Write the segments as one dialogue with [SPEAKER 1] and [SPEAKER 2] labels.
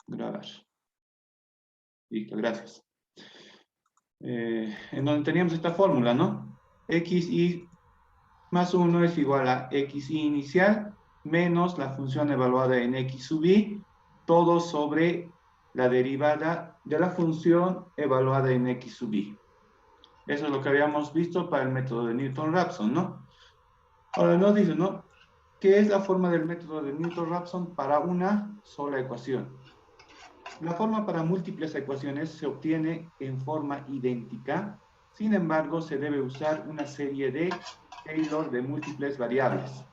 [SPEAKER 1] Grabar. Listo, gracias. En donde teníamos esta fórmula, ¿no? xy más 1 es igual a xy inicial menos la función evaluada en x sub y, todo sobre la derivada de la función evaluada en x sub y. Eso es lo que habíamos visto para el método de Newton-Raphson, ¿no? Ahora nos dice, ¿no? ¿Qué es la forma del método de Newton-Raphson para una sola ecuación? La forma para múltiples ecuaciones se obtiene en forma idéntica, sin embargo, se debe usar una serie de Taylor de múltiples variables,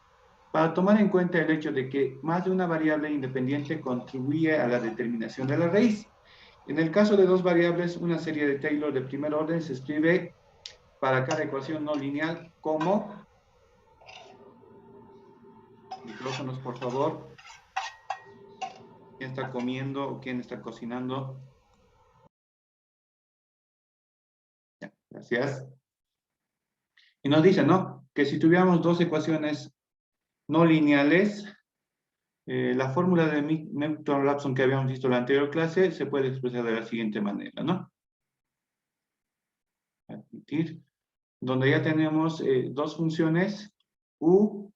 [SPEAKER 1] para tomar en cuenta el hecho de que más de una variable independiente contribuye a la determinación de la raíz. En el caso de dos variables, una serie de Taylor de primer orden se escribe para cada ecuación no lineal como... Micrófonos, por favor. ¿Quién está comiendo o quién está cocinando? Ya, gracias. Y nos dice, ¿no? Que si tuviéramos dos ecuaciones no lineales, la fórmula de Newton-Raphson que habíamos visto en la anterior clase se puede expresar de la siguiente manera, ¿no? Admitir, donde ya tenemos dos funciones u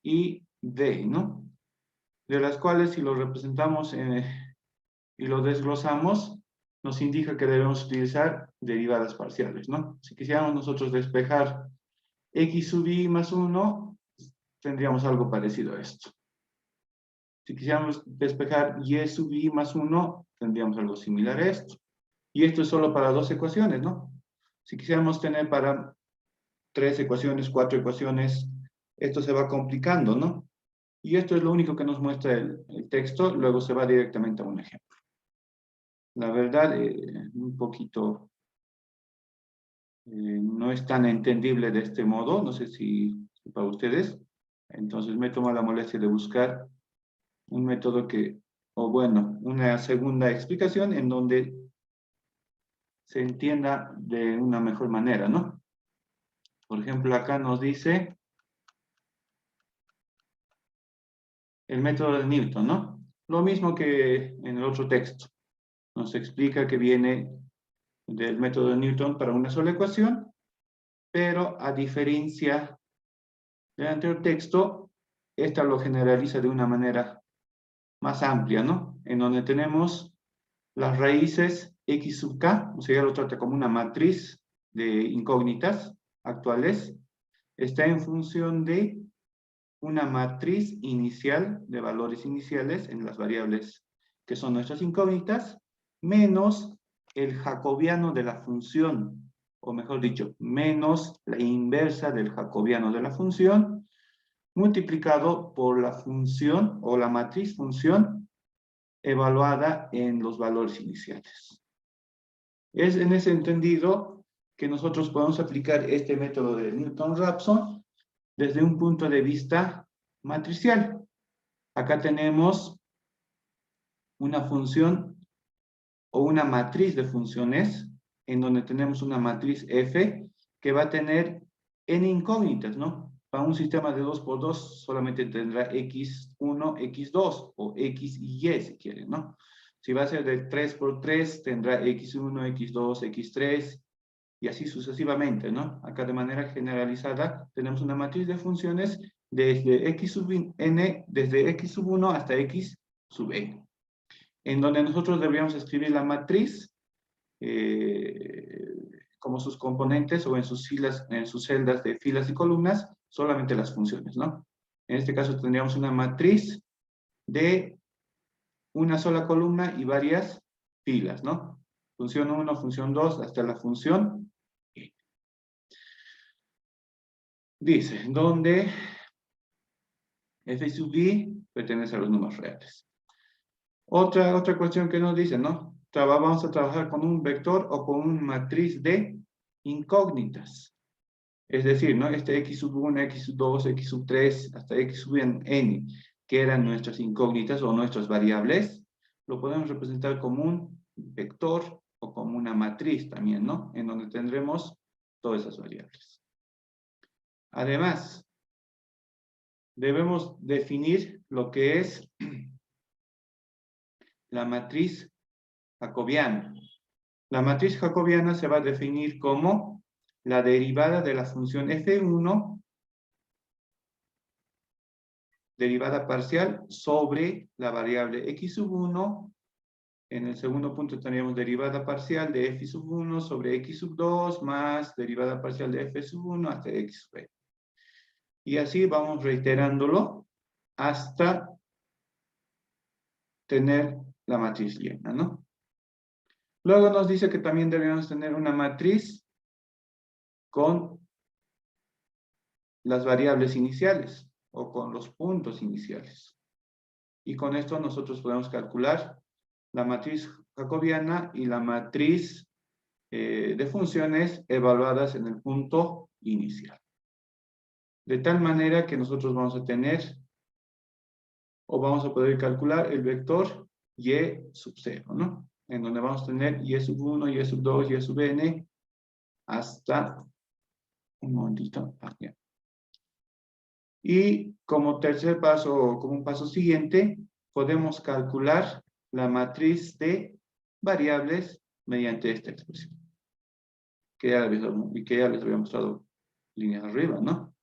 [SPEAKER 1] y d, ¿no? De las cuales si lo representamos y lo desglosamos, nos indica que debemos utilizar derivadas parciales, ¿no? Si quisiéramos nosotros despejar x sub y más 1, tendríamos algo parecido a esto. Si quisiéramos despejar y sub i más 1, tendríamos algo similar a esto. Y esto es solo para dos ecuaciones, ¿no? Si quisiéramos tener para 3 ecuaciones, 4 ecuaciones, esto se va complicando, ¿no? Y esto es lo único que nos muestra el texto, luego se va directamente a un ejemplo. La verdad, un poquito no es tan entendible de este modo, no sé si para ustedes. Entonces me tomo la molestia de buscar un método que, o bueno, una segunda explicación en donde se entienda de una mejor manera, ¿no? Por ejemplo, acá nos dice el método de Newton, ¿no? Lo mismo que en el otro texto. Nos explica que viene del método de Newton para una sola ecuación, pero a diferencia del anterior texto, esta lo generaliza de una manera más amplia, ¿no? En donde tenemos las raíces x sub k, o sea, ya lo trata como una matriz de incógnitas actuales, está en función de una matriz inicial de valores iniciales en las variables que son nuestras incógnitas, menos el jacobiano de la función, o mejor dicho, menos la inversa del jacobiano de la función, multiplicado por la función o la matriz función evaluada en los valores iniciales. Es en ese entendido que nosotros podemos aplicar este método de Newton-Raphson desde un punto de vista matricial. Acá tenemos una función o una matriz de funciones en donde tenemos una matriz F que va a tener n incógnitas, ¿no? Para un sistema de 2×2 solamente tendrá x1, x2 o x y y si quieren, ¿no? Si va a ser de 3×3 tendrá x1, x2, x3 y así sucesivamente, ¿no? Acá de manera generalizada tenemos una matriz de funciones desde x sub n, desde x sub 1 hasta x sub n, en donde nosotros deberíamos escribir la matriz como sus componentes o en sus filas, en sus celdas de filas y columnas, solamente las funciones, ¿no? En este caso tendríamos una matriz de una sola columna y varias filas, ¿no? Función 1, función 2, hasta la función n. Dice, donde f sub i pertenece a los números reales. Otra cuestión que nos dice, ¿no? Vamos a trabajar con un vector o con una matriz de incógnitas. Es decir, ¿no? Este x sub 1, x sub 2, x sub 3, hasta x sub n, que eran nuestras incógnitas o nuestras variables, lo podemos representar como un vector o como una matriz también, ¿no? En donde tendremos todas esas variables. Además, debemos definir lo que es la matriz jacobiana. La matriz jacobiana se va a definir como la derivada de la función f1, derivada parcial, sobre la variable x sub 1. En el segundo punto tendríamos derivada parcial de f sub 1 sobre x sub 2 más derivada parcial de f sub 1 hasta x sub n. Y así vamos reiterándolo hasta tener la matriz llena, ¿no? Luego nos dice que también debemos tener una matriz con las variables iniciales o con los puntos iniciales. Y con esto nosotros podemos calcular la matriz jacobiana y la matriz de funciones evaluadas en el punto inicial. De tal manera que nosotros vamos a tener o vamos a poder calcular el vector y sub 0, ¿no? En donde vamos a tener y sub 1, y sub 2, y sub n hasta un momentito aquí. Y como tercer paso o como un paso siguiente, podemos calcular la matriz de variables mediante esta expresión. Que ya les había mostrado línea arriba, ¿no?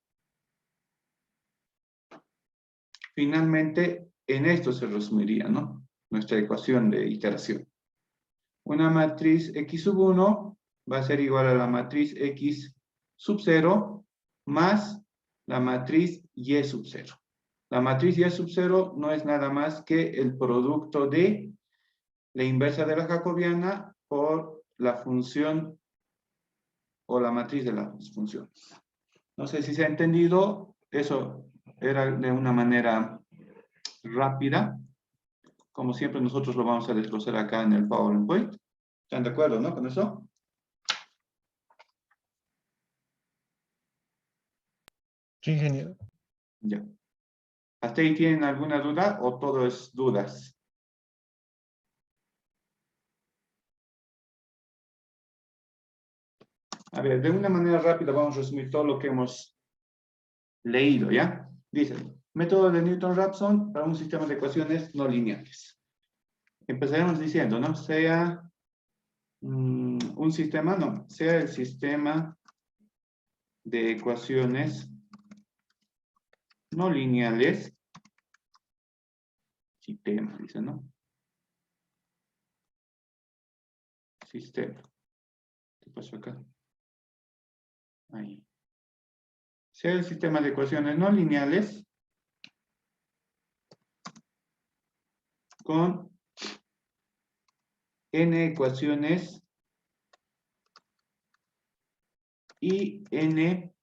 [SPEAKER 1] Finalmente, en esto se resumiría, ¿no? Nuestra ecuación de iteración. Una matriz x sub 1 va a ser igual a la matriz x sub 0 más la matriz y sub 0. La matriz y sub 0 no es nada más que el producto de la inversa de la jacobiana por la función o la matriz de las funciones. No sé si se ha entendido, eso era de una manera rápida. Como siempre nosotros lo vamos a desglosar acá en el PowerPoint. ¿Están de acuerdo, no, con eso?
[SPEAKER 2] Sí, ingeniero.
[SPEAKER 1] Ya. ¿Hasta ahí tienen alguna duda o todo es dudas? A ver, de una manera rápida vamos a resumir todo lo que hemos leído, ¿ya? Dice, método de Newton-Raphson para un sistema de ecuaciones no lineales. Empezaremos diciendo, ¿no? Sea un sistema, no, sea el sistema de ecuaciones no lineales, sistema, dice, ¿no? Sistema. ¿Qué pasó acá? Ahí. Sea el sistema de ecuaciones no lineales con n ecuaciones y n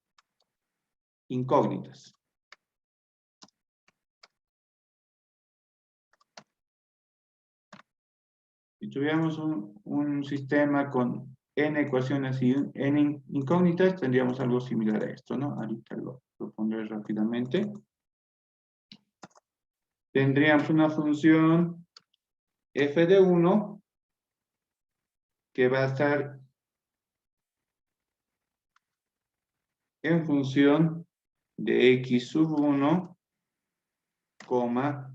[SPEAKER 1] incógnitas. Si tuviéramos un sistema con n ecuaciones y n incógnitas, tendríamos algo similar a esto, ¿no? Ahorita lo pondré rápidamente. Tendríamos una función f de 1 que va a estar en función de x sub 1, coma,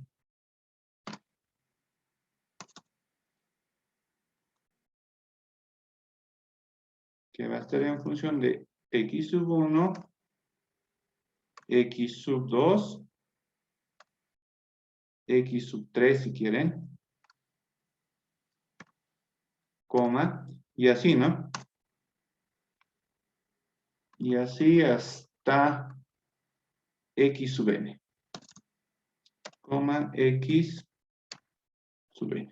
[SPEAKER 1] que va a estar en función de x sub 1, x sub 2, x sub 3 si quieren, coma, y así, ¿no? Y así hasta x sub n, coma, x sub n.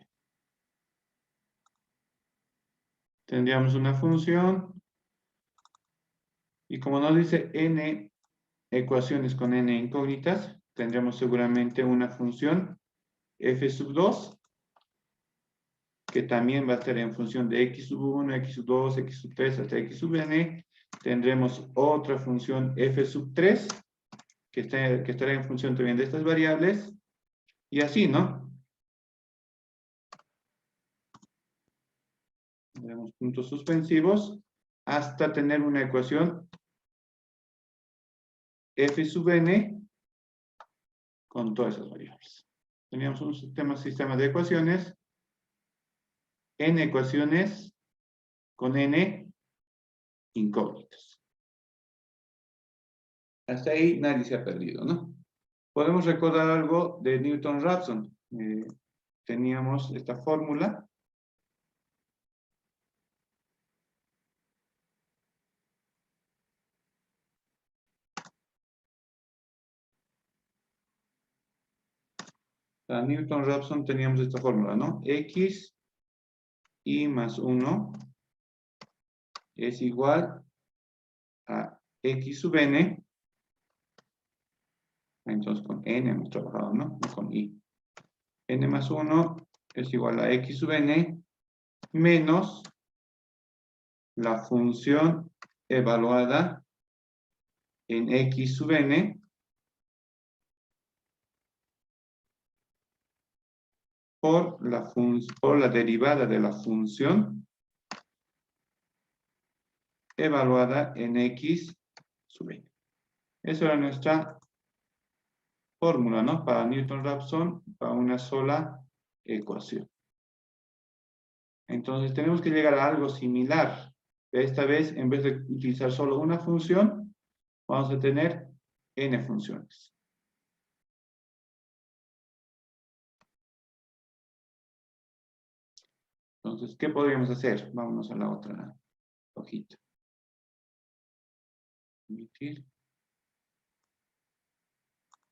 [SPEAKER 1] Tendríamos una función, y como nos dice n ecuaciones con n incógnitas, tendremos seguramente una función f sub 2, que también va a estar en función de x sub 1, x sub 2, x sub 3 hasta x sub n. Tendremos otra función f sub 3, que estará en función también de estas variables, y así, ¿no? Tendremos puntos suspensivos hasta tener una ecuación f sub n con todas esas variables. Teníamos un sistema de ecuaciones n ecuaciones con n incógnitas. Hasta ahí nadie se ha perdido, ¿no? Podemos recordar algo de Newton-Raphson. Teníamos esta fórmula. Para Newton-Raphson teníamos esta fórmula, ¿no? X y más 1 es igual a X sub n. Entonces con n hemos trabajado, ¿no? No con y. N más 1 es igual a X sub n menos la función evaluada en X sub n por la derivada de la función evaluada en X sub n. Esa era nuestra fórmula, ¿no? Para Newton-Raphson, para una sola ecuación. Entonces tenemos que llegar a algo similar. Esta vez, en vez de utilizar solo una función, vamos a tener n funciones. Entonces, ¿qué podríamos hacer? Vámonos a la otra hojita. Emitir.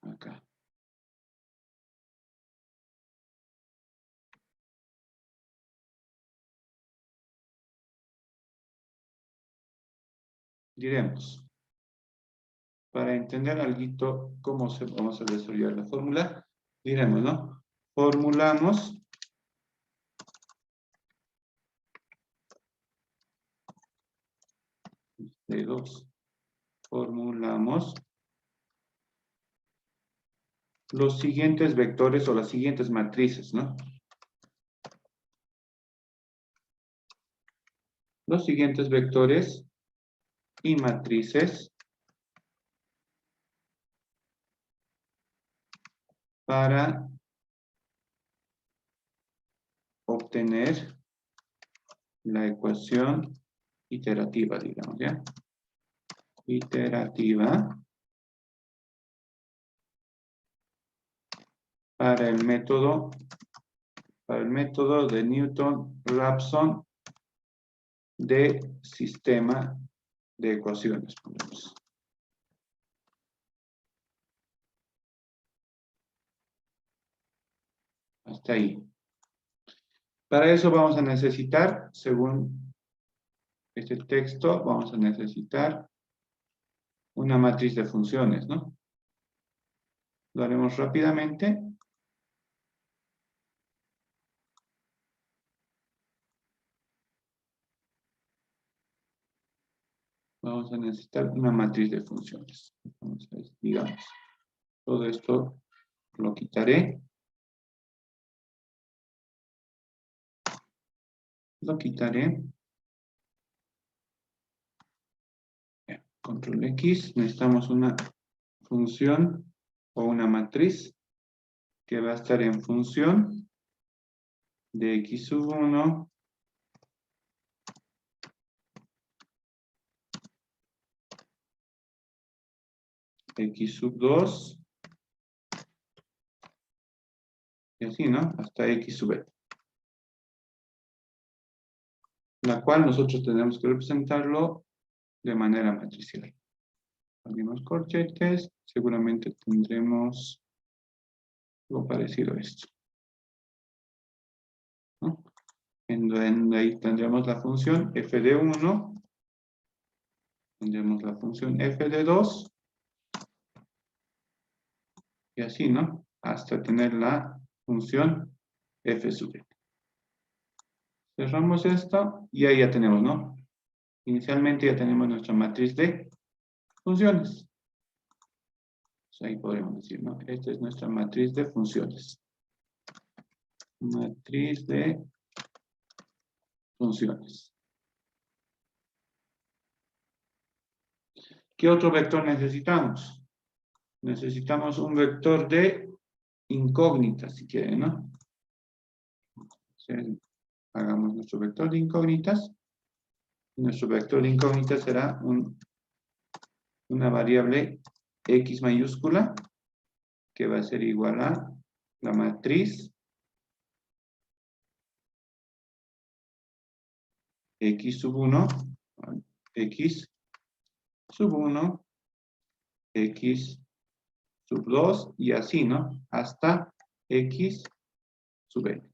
[SPEAKER 1] Acá. Diremos, para entender algo cómo vamos a desarrollar la fórmula, diremos, ¿no? Formulamos formulamos los siguientes vectores o las siguientes matrices, ¿no? Los siguientes vectores y matrices para obtener la ecuación iterativa, digamos, ¿ya? Iterativa para el método de Newton-Raphson de sistema de ecuaciones, ponemos. Hasta ahí. Para eso vamos a necesitar, según este texto, vamos a necesitar una matriz de funciones, ¿no? Lo haremos rápidamente. Vamos a necesitar una matriz de funciones. Entonces, digamos, todo esto lo quitaré. Lo quitaré. Control X. Necesitamos una función o una matriz que va a estar en función de X sub 1 X sub 2 y así, ¿no? Hasta X sub n. La cual nosotros tenemos que representarlo de manera matricial. Abrimos corchetes, seguramente tendremos algo parecido a esto, ¿no? En donde ahí tendremos la función f de 1, tendremos la función f de 2, y así, ¿no? Hasta tener la función f sub n. Cerramos esto y ahí ya tenemos, ¿no? Inicialmente ya tenemos nuestra matriz de funciones. Pues ahí podríamos decir, ¿no? Esta es nuestra matriz de funciones. Matriz de funciones. ¿Qué otro vector necesitamos? Necesitamos un vector de incógnita, si quieren, ¿no? Hagamos nuestro vector de incógnitas. Nuestro vector de incógnitas será una variable X mayúscula que va a ser igual a la matriz X sub 1, X sub 1, X sub 2 y así, ¿no? Hasta X sub n.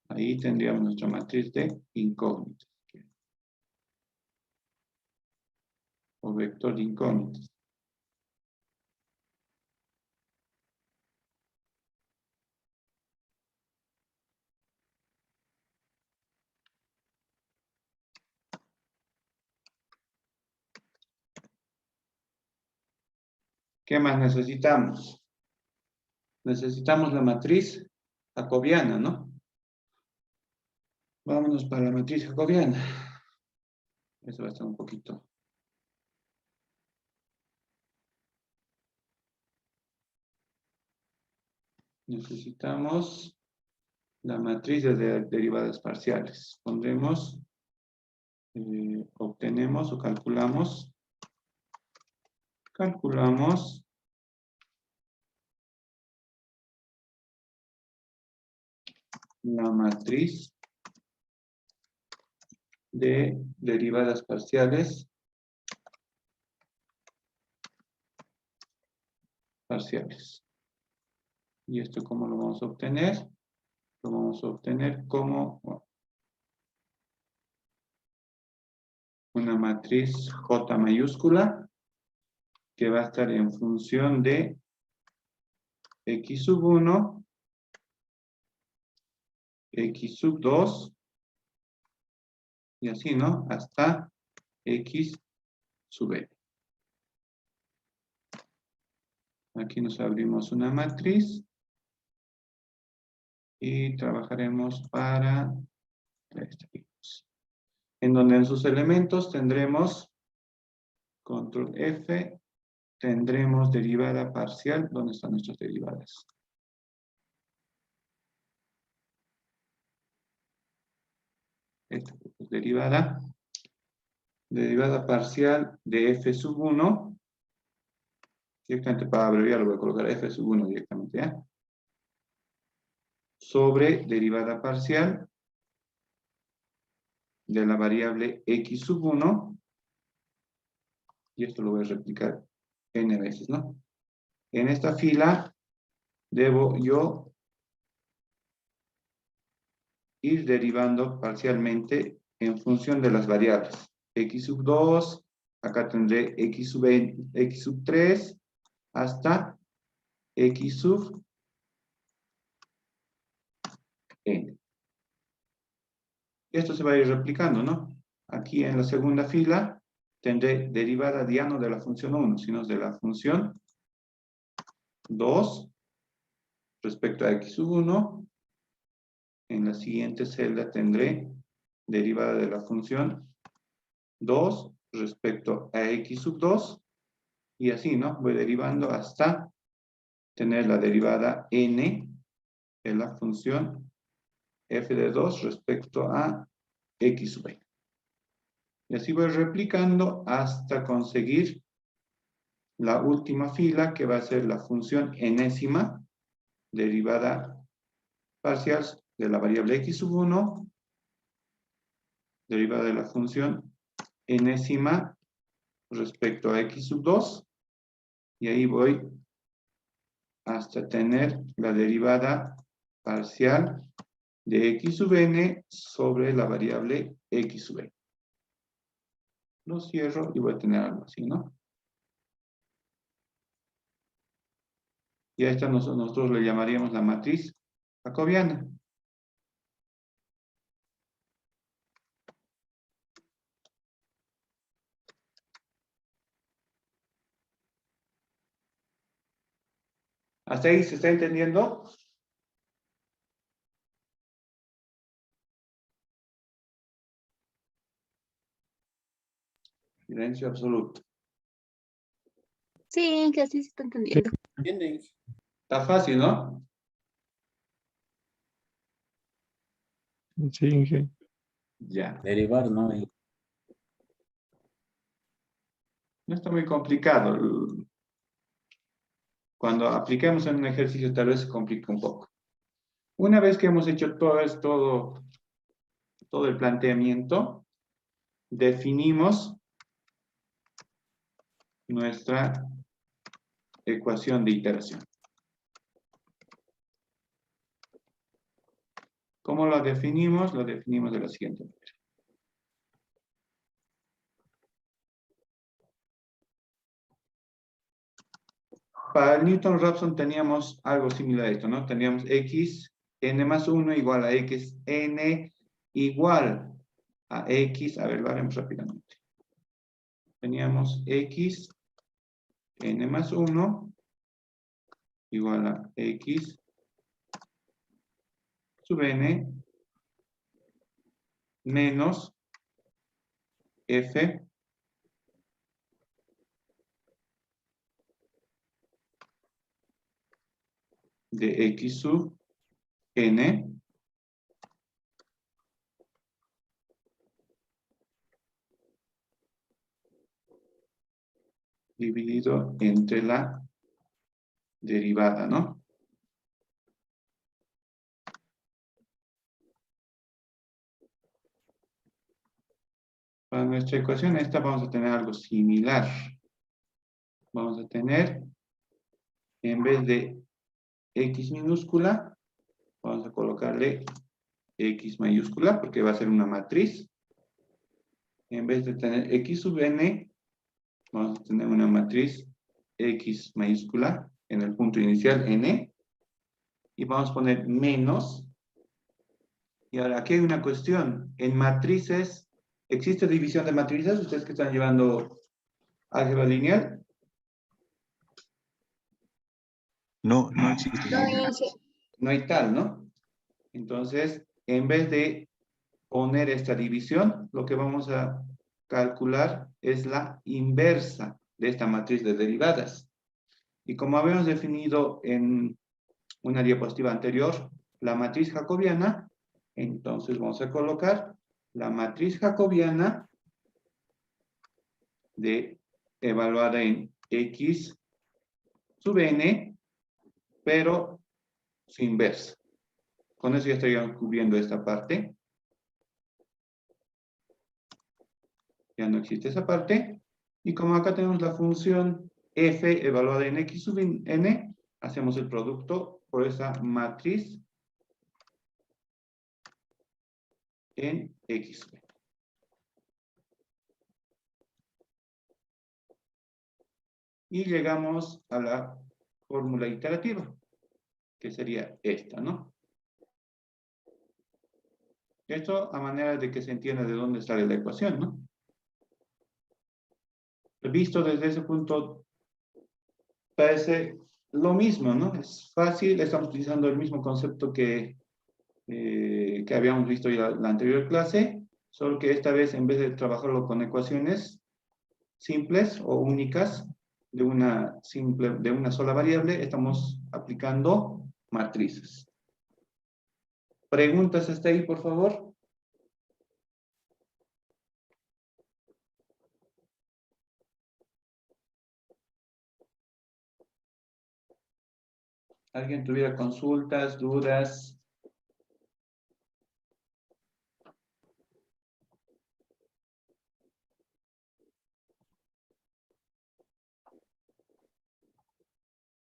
[SPEAKER 1] Ahí tendríamos nuestra matriz de incógnitas. O vector de incógnitas. ¿Qué más necesitamos? Necesitamos la matriz jacobiana, ¿no? Vámonos para la matriz jacobiana. Eso va a estar un poquito. Necesitamos la matriz de derivadas parciales. Pondremos, obtenemos o calculamos la matriz de derivadas parciales ¿Y esto cómo lo vamos a obtener? Lo vamos a obtener como una matriz J mayúscula que va a estar en función de X sub 1, X sub 2, y así, ¿no? Hasta X sub n. Aquí nos abrimos una matriz y trabajaremos para en donde en sus elementos tendremos control F, tendremos derivada parcial. ¿Dónde están nuestras derivadas? Esta es derivada parcial de F sub 1. Directamente para abreviar lo voy a colocar F sub 1 directamente, ¿ya? Sobre derivada parcial de la variable X sub 1. Y esto lo voy a replicar n veces, ¿no? En esta fila debo yo ir derivando parcialmente en función de las variables. X sub 2, acá tendré X sub 3, hasta X sub n. Esto se va a ir replicando, ¿no? Aquí en la segunda fila tendré derivada ya no de la función 1, sino de la función 2 respecto a X sub 1. En la siguiente celda tendré derivada de la función 2 respecto a X sub 2. Y así, ¿no? Voy derivando hasta tener la derivada n en la función f de 2 respecto a X sub n. Y así voy replicando hasta conseguir la última fila, que va a ser la función enésima, derivada parcial de la variable X sub 1, derivada de la función enésima respecto a X sub 2, y ahí voy hasta tener la derivada parcial de X sub n sobre la variable X sub n. Lo cierro y voy a tener algo así, ¿no? Y a esta nosotros le llamaríamos la matriz jacobiana. ¿Hasta ahí se está entendiendo? Silencio absoluto.
[SPEAKER 3] Sí, que así se está entendiendo.
[SPEAKER 1] Está fácil, ¿no?
[SPEAKER 2] Sí, Inge.
[SPEAKER 1] Ya.
[SPEAKER 3] Derivar, ¿no?
[SPEAKER 1] No está muy complicado. Cuando apliquemos en un ejercicio tal vez se complica un poco. Una vez que hemos hecho todo el planteamiento, definimos nuestra ecuación de iteración. ¿Cómo lo definimos? Lo definimos de la siguiente manera. Para el Newton-Raphson teníamos algo similar a esto, ¿no? Teníamos x, n más 1 igual a x, n igual a x. A ver, lo haremos rápidamente. Teníamos x, n más 1 igual a x sub n menos f de x sub n dividido entre la derivada, ¿no? Para nuestra ecuación esta vamos a tener algo similar. Vamos a tener, en vez de x minúscula, vamos a colocarle x mayúscula, porque va a ser una matriz. En vez de tener x sub n, vamos a tener una matriz x mayúscula en el punto inicial n. Y vamos a poner menos. Y ahora aquí hay una cuestión. En matrices, ¿existe división de matrices? Ustedes que están llevando álgebra lineal.
[SPEAKER 3] No, no existe.
[SPEAKER 1] No hay tal, ¿no? Entonces, en vez de poner esta división, lo que vamos a calcular es la inversa de esta matriz de derivadas. Y como habíamos definido en una diapositiva anterior, la matriz jacobiana, entonces vamos a colocar la matriz jacobiana evaluada en x sub n, pero su inversa. Con eso ya estaríamos cubriendo esta parte. Ya no existe esa parte. Y como acá tenemos la función f evaluada en x sub n, hacemos el producto por esa matriz en x sub n. Y llegamos a la fórmula iterativa, que sería esta, ¿no? Esto a manera de que se entienda de dónde sale la ecuación, ¿no? Visto desde ese punto, parece lo mismo, ¿no? Es fácil, estamos utilizando el mismo concepto que habíamos visto ya en la anterior clase, solo que esta vez en vez de trabajarlo con ecuaciones simples o únicas de una sola variable, estamos aplicando matrices. ¿Preguntas hasta ahí, por favor? ¿Alguien tuviera consultas, dudas?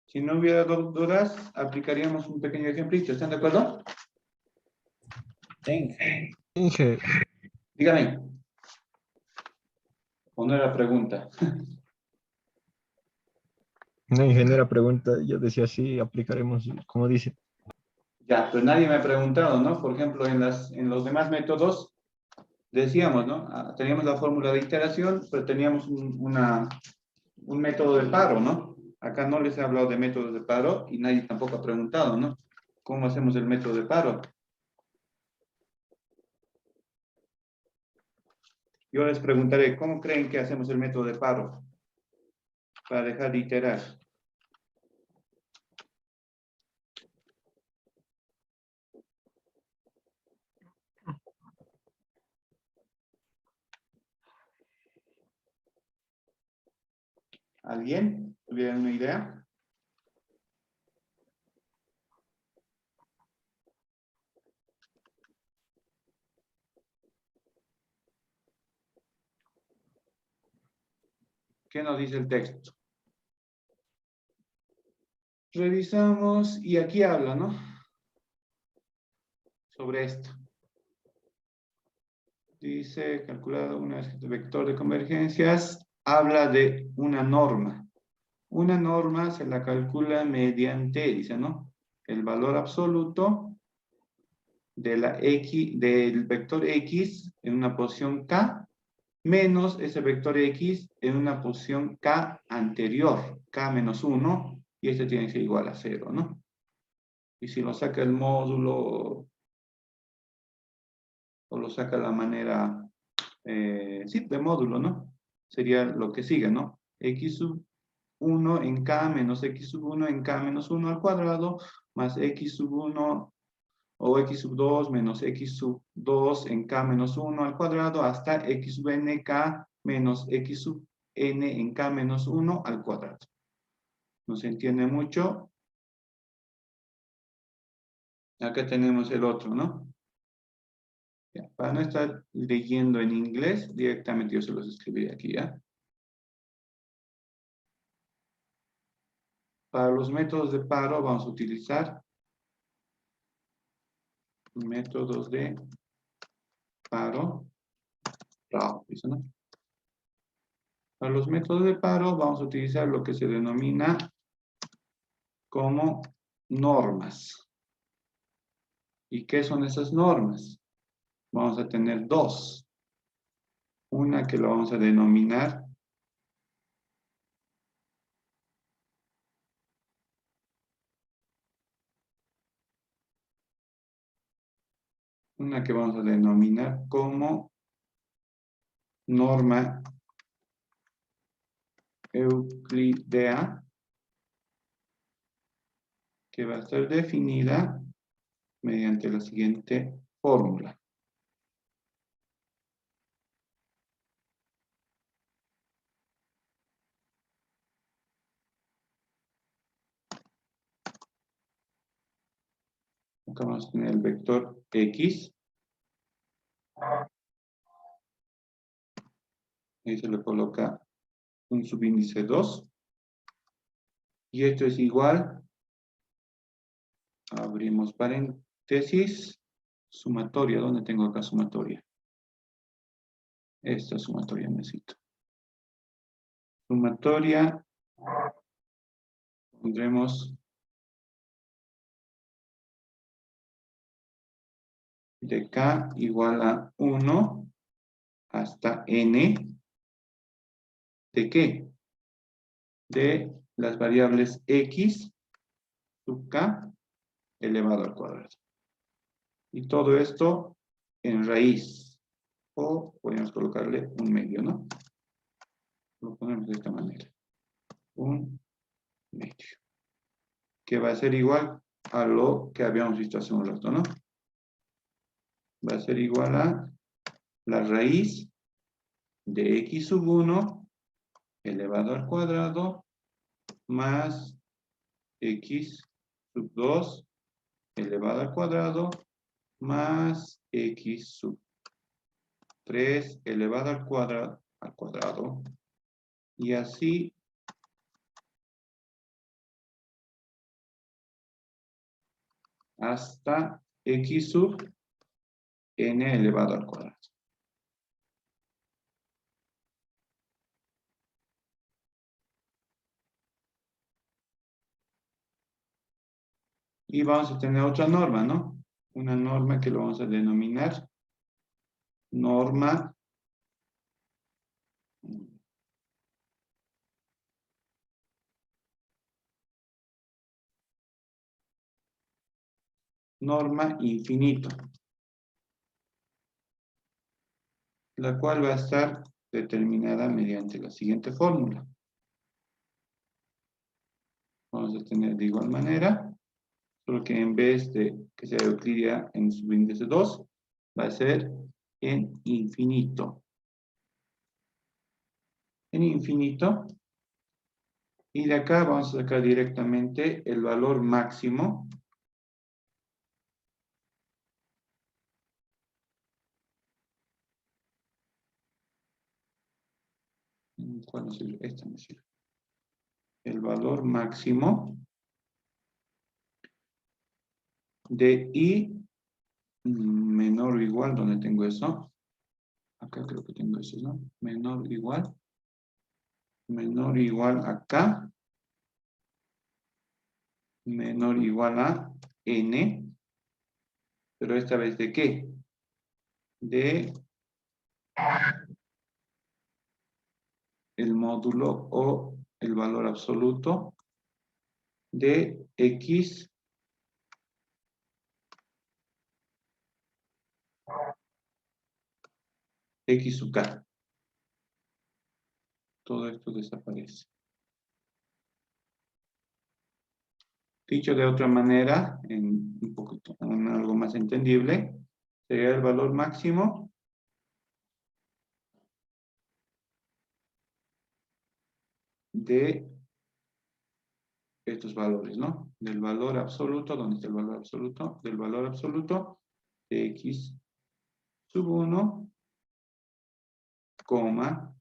[SPEAKER 1] Si no hubiera dudas, aplicaríamos un pequeño ejemplito. ¿Están de acuerdo?
[SPEAKER 3] Sí.
[SPEAKER 2] Inge,
[SPEAKER 1] Dígame. ¿O no era pregunta?
[SPEAKER 2] no, Inge, no era pregunta. Yo decía sí, aplicaremos, como dice.
[SPEAKER 1] Ya, pero nadie me ha preguntado, ¿no? Por ejemplo, en los demás métodos, decíamos, ¿no? Teníamos la fórmula de iteración, pero teníamos un método de paro, ¿no? Acá no les he hablado de métodos de paro y nadie tampoco ha preguntado, ¿no? ¿Cómo hacemos el método de paro? Yo les preguntaré, ¿cómo creen que hacemos el método de paro? Para dejar de iterar. ¿Alguien? ¿Tuviera una idea? ¿Qué nos dice el texto? Revisamos y aquí habla, ¿no? Sobre esto. Dice, calculado una vez que el vector de convergencias, habla de una norma. Una norma se la calcula mediante, dice, ¿no? El valor absoluto de la X, del vector X en una posición K, menos ese vector X en una posición K anterior, K menos 1, y este tiene que ser igual a 0, ¿no? Y si lo saca el módulo, o lo saca de la manera, sí, de módulo, ¿no? Sería lo que sigue, ¿no? X sub 1 en K menos X sub 1 en K menos 1 al cuadrado, más X sub 1 o X sub 2 menos X sub 2 en K menos 1 al cuadrado, hasta X sub n K menos X sub n en K menos 1 al cuadrado. ¿No se entiende mucho? Acá tenemos el otro, ¿no? Ya, para no estar leyendo en inglés, directamente yo se los escribiré aquí, ¿ya? Para los métodos de paro vamos a utilizar métodos de paro. ¿Listo, no? Para los métodos de paro vamos a utilizar lo que se denomina como normas. ¿Y qué son esas normas? Vamos a tener dos. Una que lo vamos a denominar como norma euclidea, que va a ser definida mediante la siguiente fórmula. Acá vamos a tener el vector X. Ahí se le coloca un subíndice 2. Y esto es igual, abrimos paréntesis, sumatoria. ¿Dónde tengo acá sumatoria? Esta sumatoria necesito. Sumatoria, pondremos de K igual a 1 hasta N. ¿De qué? De las variables X sub K elevado al cuadrado. Y todo esto en raíz. O podemos colocarle un medio, ¿no? Lo ponemos de esta manera. Un medio. Que va a ser igual a lo que habíamos visto hace un rato, ¿no? Va a ser igual a la raíz de X sub 1 elevado al cuadrado más X sub 2 elevado al cuadrado más X sub 3 elevado al cuadrado, y así hasta X sub n elevado al cuadrado. Y vamos a tener otra norma, ¿no? Una norma que lo vamos a denominar norma infinito, la cual va a estar determinada mediante la siguiente fórmula. Vamos a tener de igual manera, solo que en vez de que sea euclídea en subíndice 2, va a ser en infinito. En infinito Y de acá vamos a sacar directamente el valor máximo. ¿Cuál me sirve? Esta me sirve. El valor máximo de I menor o igual, ¿dónde tengo eso? Acá creo que tengo eso, ¿no? Menor o igual acá, menor o igual a N, pero esta vez ¿de qué? De el módulo o el valor absoluto de X sub K. Todo esto desaparece. Dicho de otra manera, en un poquito, en algo más entendible, sería el valor máximo de estos valores, ¿no? Del valor absoluto, ¿dónde está el valor absoluto? Del valor absoluto de X sub 1, coma,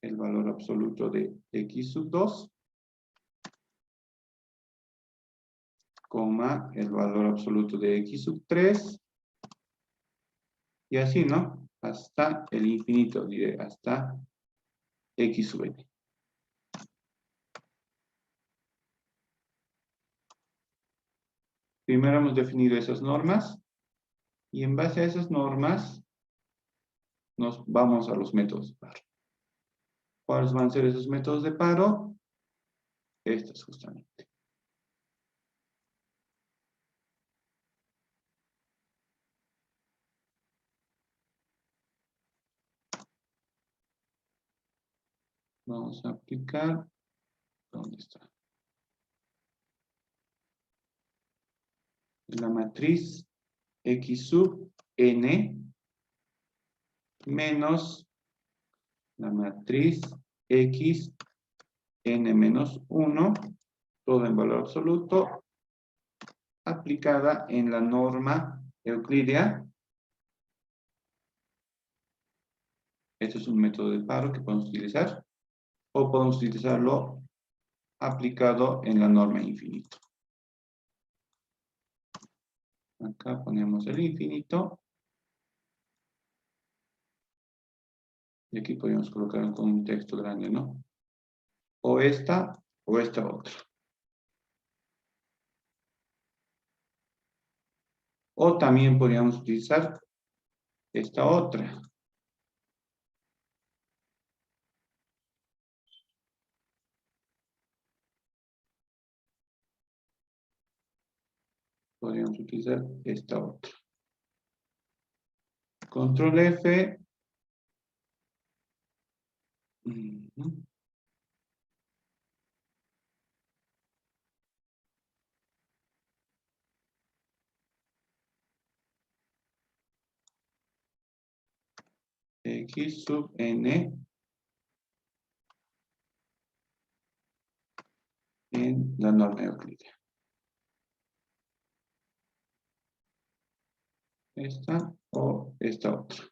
[SPEAKER 1] el valor absoluto de X sub 2, coma, el valor absoluto de X sub 3, y así, ¿no? Hasta el infinito, diré, hasta X sub n. Primero hemos definido esas normas, y en base a esas normas, nos vamos a los métodos de paro. ¿Cuáles van a ser esos métodos de paro? Estos justamente. Vamos a aplicar, ¿dónde está? La matriz X sub n menos la matriz X n menos 1, todo en valor absoluto, aplicada en la norma euclídea. Este es un método de paro que podemos utilizar, o podemos utilizarlo aplicado en la norma infinito. Acá ponemos el infinito. Y aquí podemos colocar con un texto grande, ¿no? O esta otra. O también podríamos utilizar esta otra. Podríamos utilizar esta otra. Control F. X sub n en la norma euclídea. Esta o esta otra.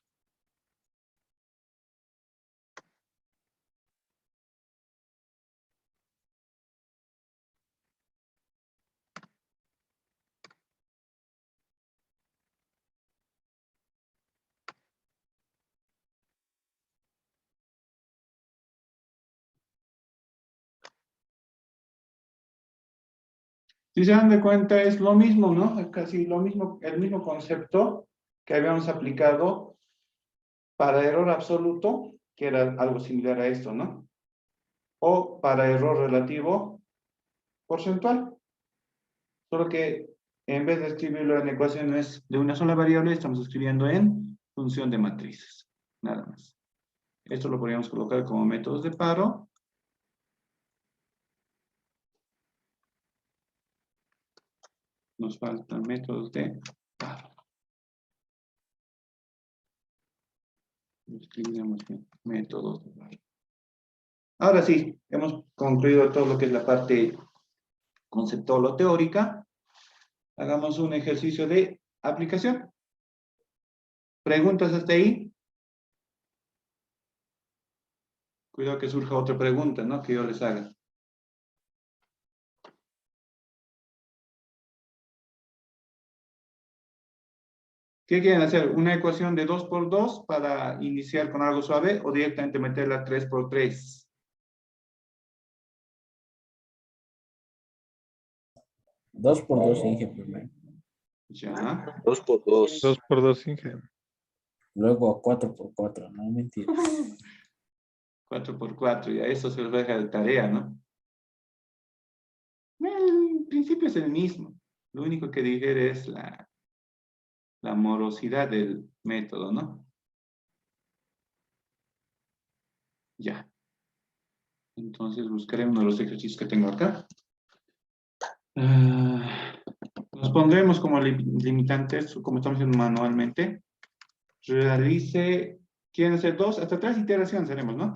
[SPEAKER 1] Si se dan de cuenta, es lo mismo, ¿no? Es casi lo mismo, el mismo concepto que habíamos aplicado para error absoluto, que era algo similar a esto, ¿no? O para error relativo porcentual. Solo que en vez de escribirlo en ecuaciones de una sola variable, estamos escribiendo en función de matrices. Nada más. Esto lo podríamos colocar como métodos de paro. Nos faltan métodos de paro. escribiremos bien, métodos de barra. Ahora sí, hemos concluido todo lo que es la parte conceptual o teórica. Hagamos un ejercicio de aplicación. ¿Preguntas hasta ahí? Cuidado que surja otra pregunta, ¿no? Que yo les haga. ¿Qué quieren hacer? ¿Una ecuación de 2 por 2 para iniciar con algo suave o directamente meterla 3 por 3?
[SPEAKER 4] Dos por dos, Inge, primero.
[SPEAKER 1] Ya.
[SPEAKER 3] 2 por 2.
[SPEAKER 2] 2 por 2, Inge.
[SPEAKER 4] Luego 4 por 4, no mentira.
[SPEAKER 1] 4 por 4, y a eso se les deja de tarea, ¿no? El principio es el mismo. Lo único que difiere es la morosidad del método, ¿no? Ya. Entonces buscaré uno de los ejercicios que tengo acá. Nos pondremos como limitantes, como estamos haciendo manualmente. Realice, ¿quieren hacer 2? Hasta 3 iteraciones haremos, ¿no?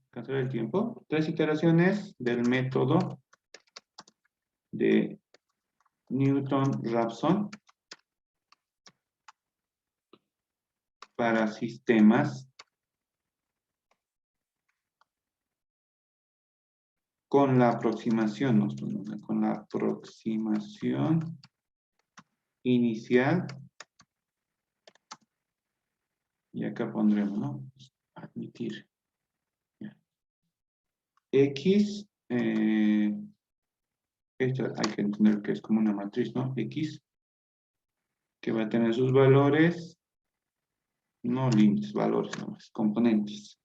[SPEAKER 1] Cancelar el tiempo. 3 iteraciones del método de Newton-Raphson para sistemas con la aproximación, con la aproximación inicial. Y acá pondremos, ¿no? Admitir. Ya. X, esto hay que entender que es como una matriz, ¿no? X, que va a tener sus valores, no límites, valores, no, componentes.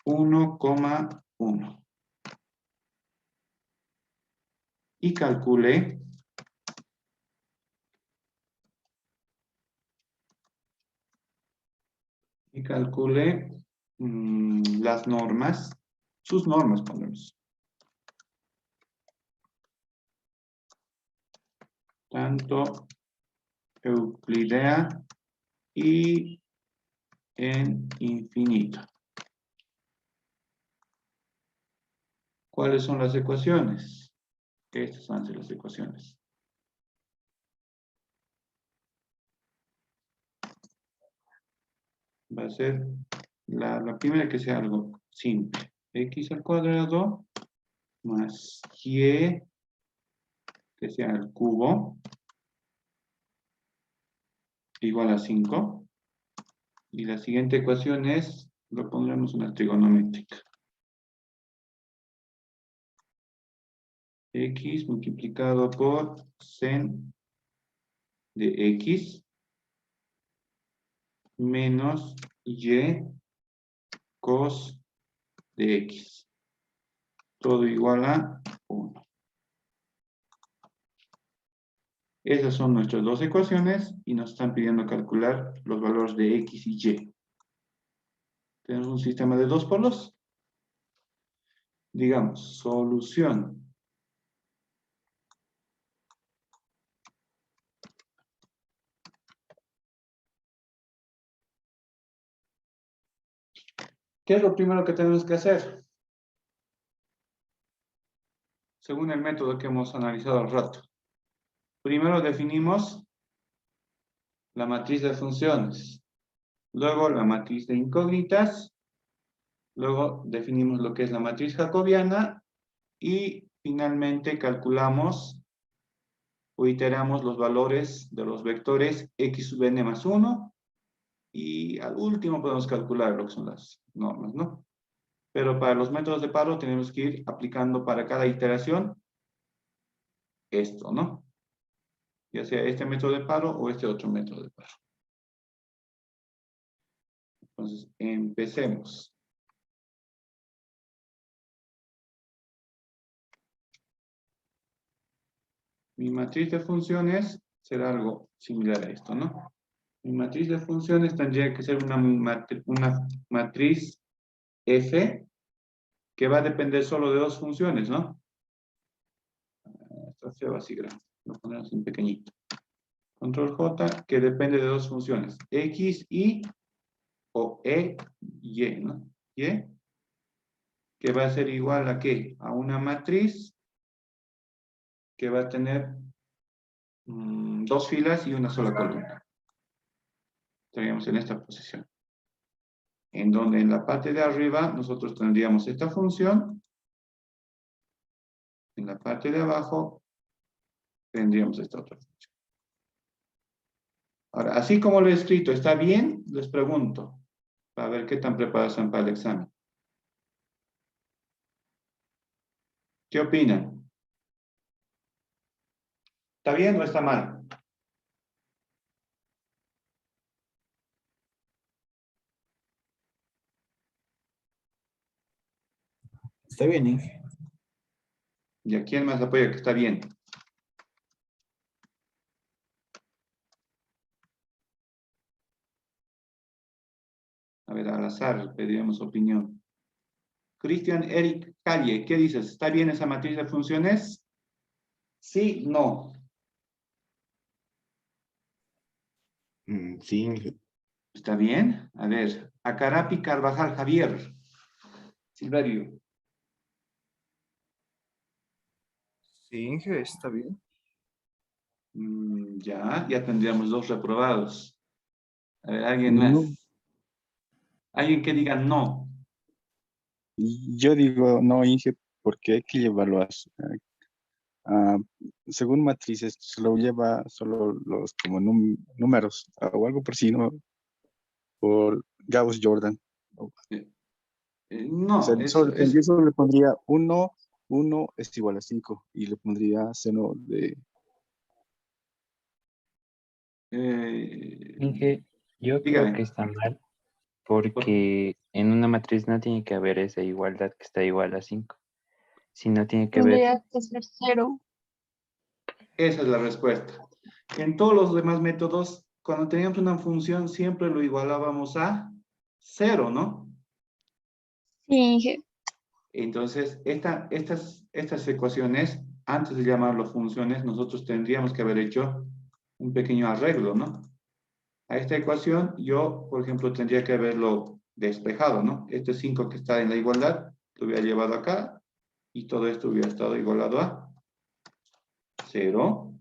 [SPEAKER 1] 1,1. Y calcule las normas, sus normas pondremos. Tanto Euclidea y en infinito. ¿Cuáles son las ecuaciones? Estas van a ser las ecuaciones. Va a ser la primera que sea algo simple. X al cuadrado más Y que sea el cubo igual a 5. Y la siguiente ecuación es, lo pondremos una trigonométrica. X multiplicado por sen de X menos Y cos de X. Todo igual a 1. Esas son nuestras dos ecuaciones y nos están pidiendo calcular los valores de X y Y. Tenemos un sistema de 2 por 2. Digamos, solución. ¿Qué es lo primero que tenemos que hacer? Según el método que hemos analizado al rato. Primero definimos la matriz de funciones. Luego la matriz de incógnitas. Luego definimos lo que es la matriz jacobiana. Y finalmente calculamos o iteramos los valores de los vectores x sub n más 1. Y al último podemos calcular lo que son las normas, ¿no? Pero para los métodos de paro tenemos que ir aplicando para cada iteración esto, ¿no? Ya sea este método de paro o este otro método de paro. Entonces, empecemos. Mi matriz de funciones será algo similar a esto, ¿no? Mi matriz de funciones tendría que ser una matriz F que va a depender solo de dos funciones, ¿no? Esto se va así grande. Lo ponemos en pequeñito. Control J, que depende de dos funciones. X, Y o E, Y, ¿no? Y, que va a ser igual a ¿qué? A una matriz que va a tener dos filas y una sola columna. Estaríamos en esta posición. En donde en la parte de arriba nosotros tendríamos esta función. En la parte de abajo tendríamos esta otra función. Ahora, así como lo he escrito, ¿está bien? Les pregunto, para ver qué tan preparados están para el examen. ¿Qué opinan? ¿Está bien o está mal?
[SPEAKER 4] Está bien, Inge.
[SPEAKER 1] ¿Y a quién más apoya que está bien? A ver, al azar pediríamos opinión. Cristian Eric Calle, ¿qué dices? ¿Está bien esa matriz de funciones? Sí, no.
[SPEAKER 3] Sí, Inge.
[SPEAKER 1] ¿Está bien? A ver, Acarapi Carvajal Javier. Silverio.
[SPEAKER 2] Sí, Inge, está bien.
[SPEAKER 1] Ya tendríamos dos reprobados. A ver, alguien
[SPEAKER 3] No,
[SPEAKER 1] más. Alguien que diga no.
[SPEAKER 3] yo digo no, Inge, porque hay que llevarlo a- según matrices, solo lleva solo los como números o algo por sí, ¿no? Por Gauss-Jordan. O sea,
[SPEAKER 1] No,
[SPEAKER 3] yo solo le pondría uno es igual a 5 y le pondría seno de...
[SPEAKER 5] Inge, yo creo que
[SPEAKER 1] dígame.
[SPEAKER 5] está mal
[SPEAKER 1] Por-
[SPEAKER 5] porque en una matriz no tiene que haber esa igualdad que está igual a 5, sino tiene que ver,
[SPEAKER 6] Tendría que ser 0.
[SPEAKER 1] Esa es la respuesta. En todos los demás métodos, cuando teníamos una función, siempre lo igualábamos a 0, ¿no?
[SPEAKER 6] Sí, Inge.
[SPEAKER 1] Entonces, estas ecuaciones, antes de llamarlo funciones, nosotros tendríamos que haber hecho un pequeño arreglo, ¿no? A esta ecuación, yo, por ejemplo, tendría que haberlo despejado, ¿no? Este 5 que está en la igualdad, lo hubiera llevado acá, y todo esto hubiera estado igualado a 0.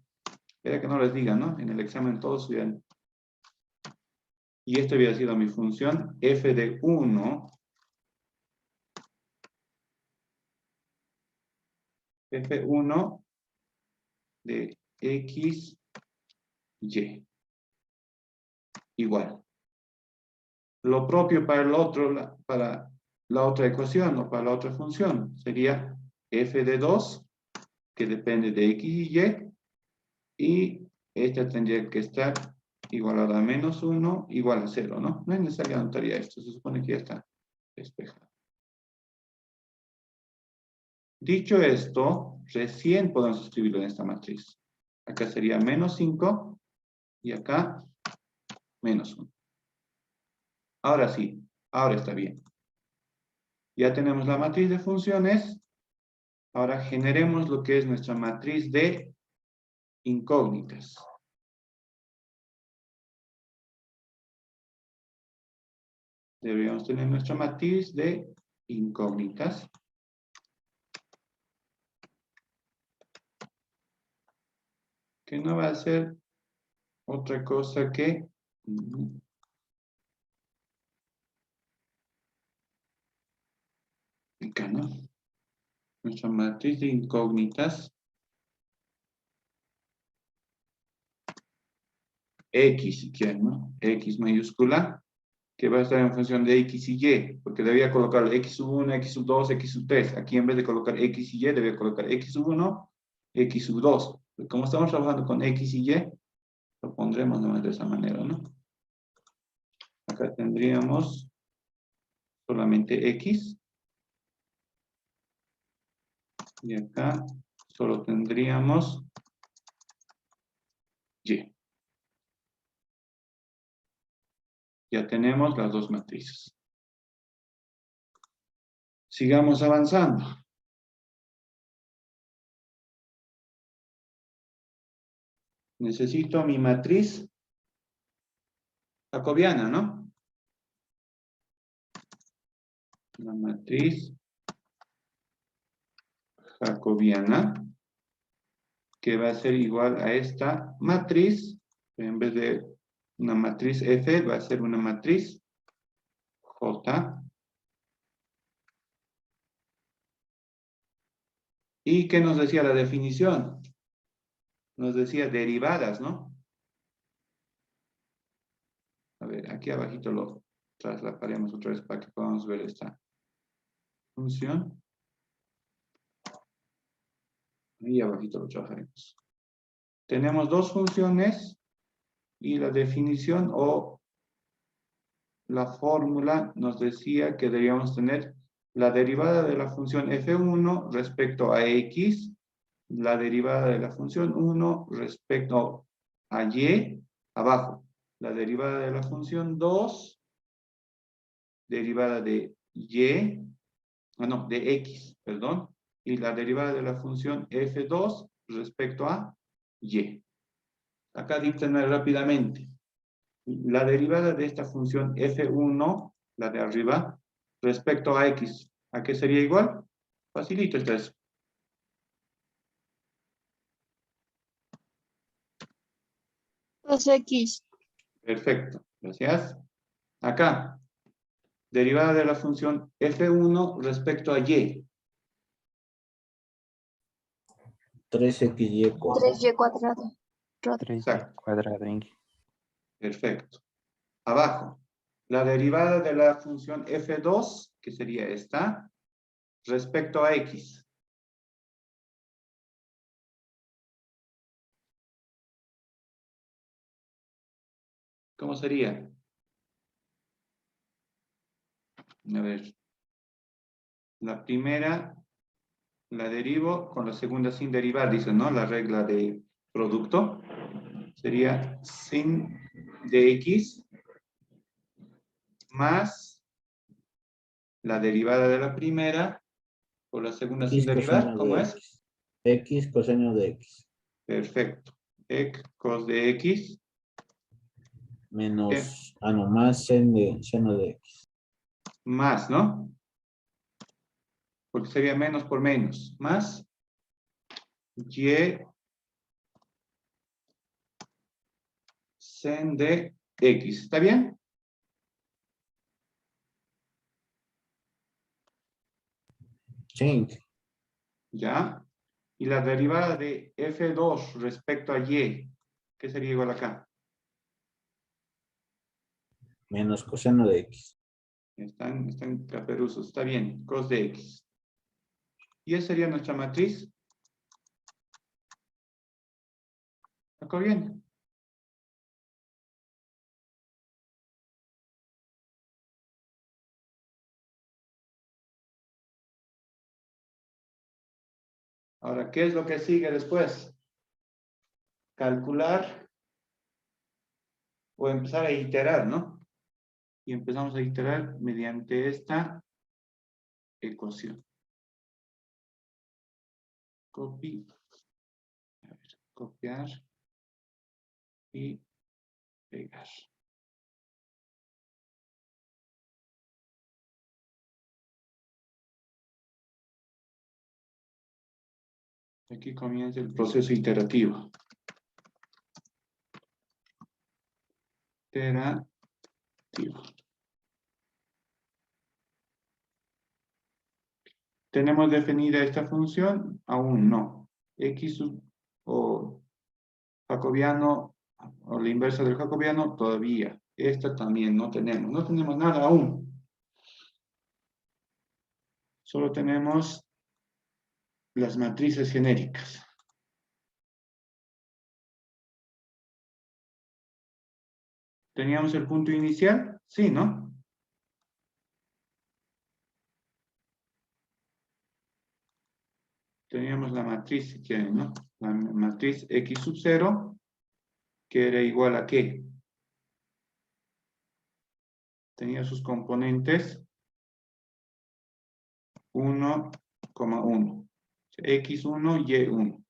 [SPEAKER 1] Espera que no les diga, ¿no? En el examen todos hubieran... Y esta hubiera sido mi función, f de 1, f1 de x, y. Igual. Lo propio para el otro, para la otra ecuación o para la otra función sería f de 2, que depende de x y y, y esta tendría que estar igualada a menos 1, igual a 0, ¿no? No es necesario anotar ya esto, se supone que ya está despejado. Dicho esto, recién podemos escribirlo en esta matriz. Acá sería menos 5 y acá menos 1. Ahora sí, ahora está bien. Ya tenemos la matriz de funciones. Ahora generemos lo que es nuestra matriz de incógnitas. Deberíamos tener nuestra matriz de incógnitas. Que no va a ser otra cosa que... Acá, ¿no? Nuestra matriz de incógnitas. X, si quieren, ¿no? X mayúscula, que va a estar en función de X y Y, porque debía colocar X1, X2, X3. Aquí en vez de colocar X y Y, debía colocar X1, X2. Como estamos trabajando con X y Y, lo pondremos nomás de esa manera, ¿no? Acá tendríamos solamente X. Y acá solo tendríamos Y. Ya tenemos las dos matrices. Sigamos avanzando. . necesito mi matriz jacobiana, ¿no? La matriz jacobiana, que va a ser igual a esta matriz, en vez de una matriz F, va a ser una matriz J. ¿Y qué nos decía la definición? Nos decía derivadas, ¿no? A ver, aquí abajito lo trasladaremos otra vez para que podamos ver esta función. Ahí abajito lo trabajaremos. Tenemos dos funciones y la definición o la fórmula nos decía que deberíamos tener la derivada de la función f1 respecto a x, la derivada de la función 1 respecto a y, abajo, la derivada de la función 2, derivada de y, de x, perdón, y la derivada de la función f2 respecto a y. Acá díctenme rápidamente. La derivada de esta función f1, la de arriba, respecto a x, ¿a qué sería igual? Facilito esto es.
[SPEAKER 6] Dos X.
[SPEAKER 1] Perfecto, gracias. Acá, derivada de la función f1 respecto a y.
[SPEAKER 4] 3XY cuadrado.
[SPEAKER 6] 3Y cuadrado.
[SPEAKER 5] 3
[SPEAKER 1] Exacto.
[SPEAKER 5] cuadrado, Inge.
[SPEAKER 1] Perfecto. Abajo, la derivada de la función f2, que sería esta, respecto a x. ¿Cómo sería? A ver. La primera la derivo con la segunda sin derivar, dice, ¿no? La regla de producto. Sería sin de x más la derivada de la primera por la segunda sin
[SPEAKER 4] X
[SPEAKER 1] derivar.
[SPEAKER 4] coseno
[SPEAKER 1] ¿Cómo
[SPEAKER 4] de
[SPEAKER 1] es?
[SPEAKER 4] X. X coseno de X.
[SPEAKER 1] Perfecto. Cos de x.
[SPEAKER 4] Menos, no, más seno de X.
[SPEAKER 1] Más, ¿no? Porque sería menos por menos. Más y sen de x. ¿Está bien?
[SPEAKER 4] Sí.
[SPEAKER 1] Ya. Y la derivada de f2 respecto a y, ¿qué sería igual acá?
[SPEAKER 4] Menos coseno de X.
[SPEAKER 1] Están caperuzos. Está bien. Cos de x. Y esa sería nuestra matriz. ¿Acá bien? Ahora, ¿qué es lo que sigue después? Calcular o empezar a iterar, ¿no? Y empezamos a iterar mediante esta ecuación. Copy. A ver, copiar y pegar. Aquí comienza el proceso iterativo. Iterativo. ¿Tenemos definida esta función? Aún no. X o jacobiano o la inversa del jacobiano todavía. Esta también no tenemos. No tenemos nada aún. Solo tenemos las matrices genéricas. ¿Teníamos el punto inicial? Sí, ¿no? Teníamos la matriz, si quieren, ¿no? La matriz X sub 0, que era igual a ¿qué? Tenía sus componentes 1,1. X1, Y1.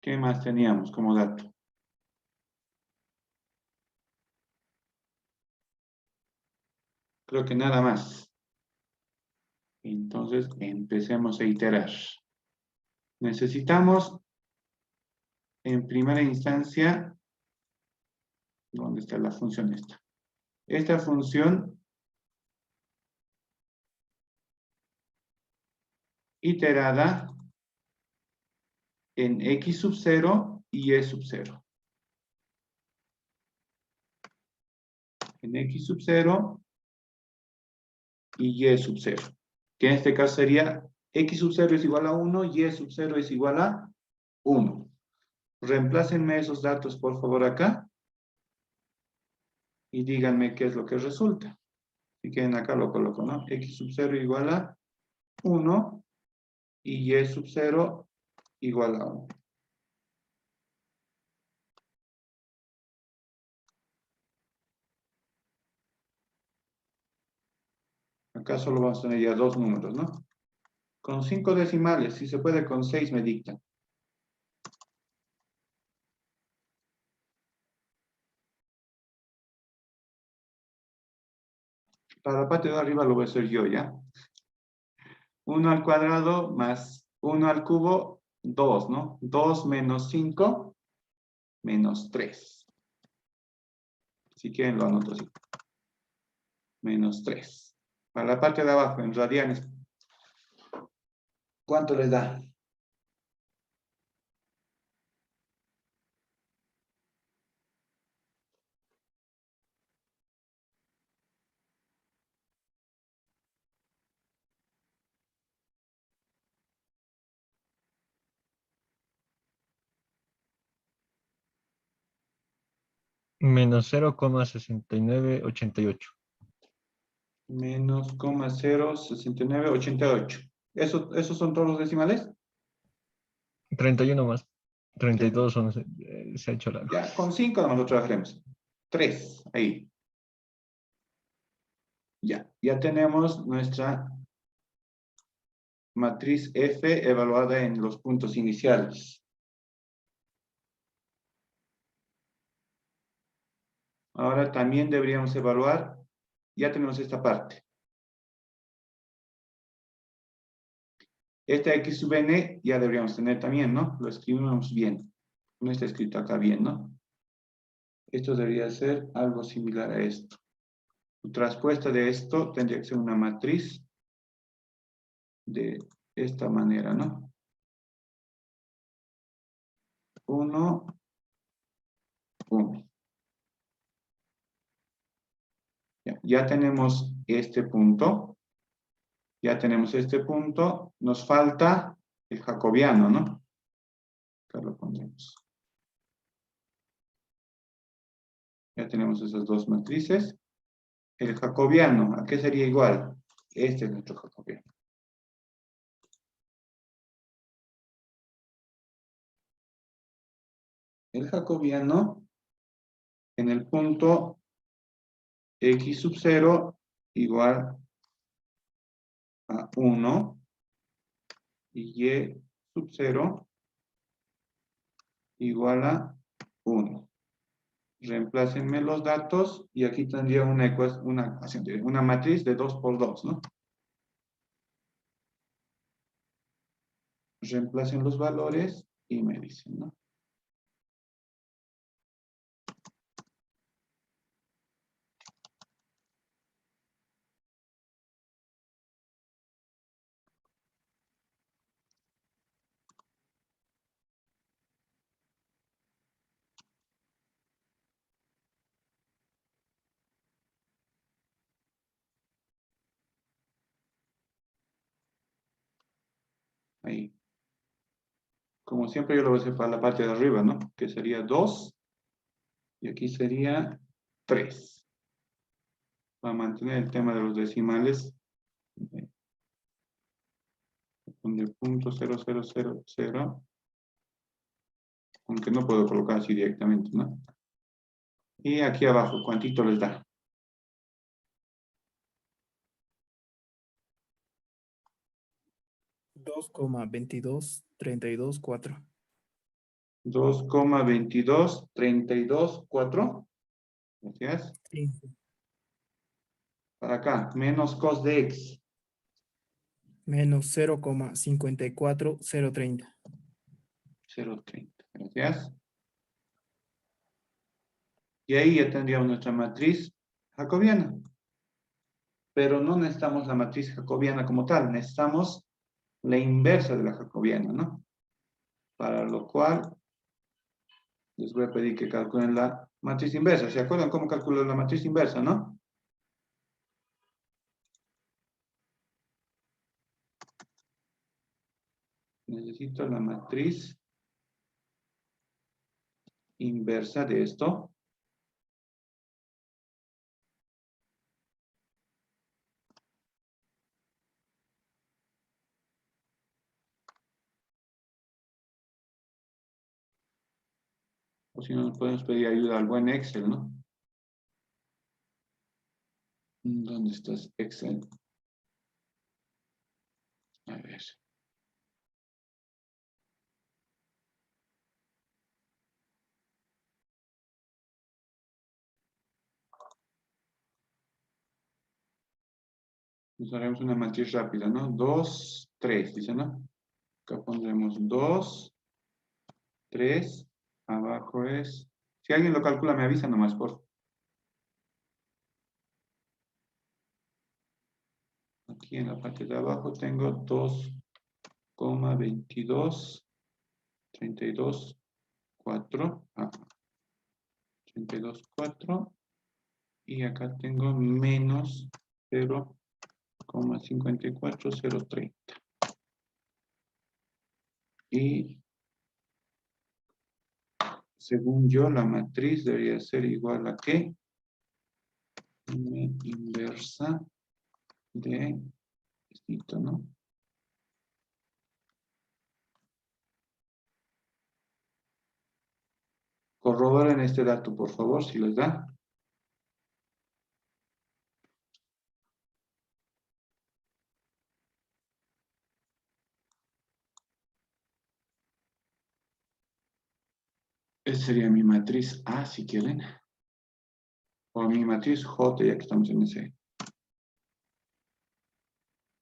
[SPEAKER 1] ¿Qué más teníamos como dato? Creo que nada más. Entonces, empecemos a iterar. Necesitamos, en primera instancia, ¿dónde está la función esta? Esta función iterada en x sub 0 y y sub 0. En x sub 0 y y sub 0. Que en este caso sería x sub 0 es igual a 1, y sub 0 es igual a 1. Reemplácenme esos datos, por favor, acá. Y díganme qué es lo que resulta. Si quieren, acá lo coloco, ¿no? X sub 0 igual a 1 y y sub 0 igual a 1. Acá solo vamos a tener ya dos números, ¿no? Con 5 decimales, si se puede, con 6 me dictan. Para la parte de arriba lo voy a hacer yo, ¿ya? 1 al cuadrado más 1 al cubo, 2, ¿no? 2 menos 5 menos 3. Si quieren lo anoto así. Menos 3. Para la parte de abajo, en radianes, ¿cuánto les da?
[SPEAKER 2] Menos 0,6988.
[SPEAKER 1] Menos 0,6988. ¿Esos son todos los decimales?
[SPEAKER 2] 31 más. 32 son, se ha hecho largo.
[SPEAKER 1] Ya, con 5 nomás lo trabajaremos. 3, ahí. Ya tenemos nuestra matriz F evaluada en los puntos iniciales. Ahora también deberíamos evaluar, ya tenemos esta parte. Esta x sub n ya deberíamos tener también, ¿no? Lo escribimos bien. No está escrito acá bien, ¿no? Esto debería ser algo similar a esto. Tu traspuesta de esto tendría que ser una matriz de esta manera, ¿no? 1, 1. Ya tenemos este punto. Ya tenemos este punto. Nos falta el jacobiano, ¿no? Acá lo pondremos. Ya tenemos esas dos matrices. El jacobiano, ¿a qué sería igual? Este es nuestro jacobiano. El jacobiano en el punto x sub 0 igual a 1 y y sub 0 igual a 1. Reemplácenme los datos y aquí tendría una matriz de 2 por 2, ¿no? Reemplacen los valores y me dicen, ¿no? Ahí. Como siempre yo lo voy a hacer para la parte de arriba, ¿no? Que sería 2 y aquí sería 3. Para mantener el tema de los decimales, donde punto 0000, aunque no puedo colocar así directamente, ¿no? Y aquí abajo, ¿cuántito les da?
[SPEAKER 7] Dos coma 22 32 4.
[SPEAKER 1] 2,22, 32, 4. Gracias.
[SPEAKER 7] Sí.
[SPEAKER 1] Para acá, menos cos de x.
[SPEAKER 7] Menos 0,54030.
[SPEAKER 1] 0,30. Gracias. Y ahí ya tendríamos nuestra matriz jacobiana. Pero no necesitamos la matriz jacobiana como tal, necesitamos la inversa de la jacobiana, ¿no? Para lo cual les voy a pedir que calculen la matriz inversa. ¿Se acuerdan cómo calculo la matriz inversa, no? Necesito la matriz inversa de esto. O si no, nos podemos pedir ayuda al buen Excel, ¿no? ¿Dónde estás, Excel? A ver. Nos haremos una matriz rápida, ¿no? 2, 3, dice, ¿no? Acá pondremos 2, 3. Abajo es... Si alguien lo calcula, me avisa nomás, por favor. Aquí en la parte de abajo tengo 2,22, 32, 4. 32, 4. Y acá tengo menos 0,54030. Y según yo, la matriz debería ser igual a ¿qué? M inversa de esto, ¿no? Corroboren este dato, por favor, si les da. Esa sería mi matriz A, si quieren. O mi matriz J, ya que estamos en ese.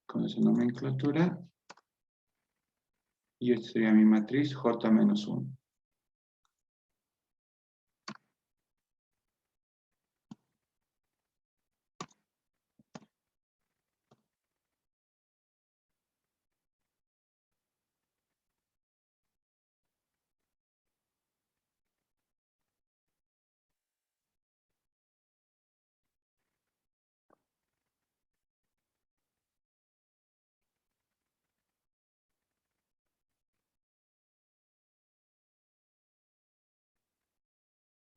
[SPEAKER 1] Con esa nomenclatura. Y esta sería mi matriz J menos 1.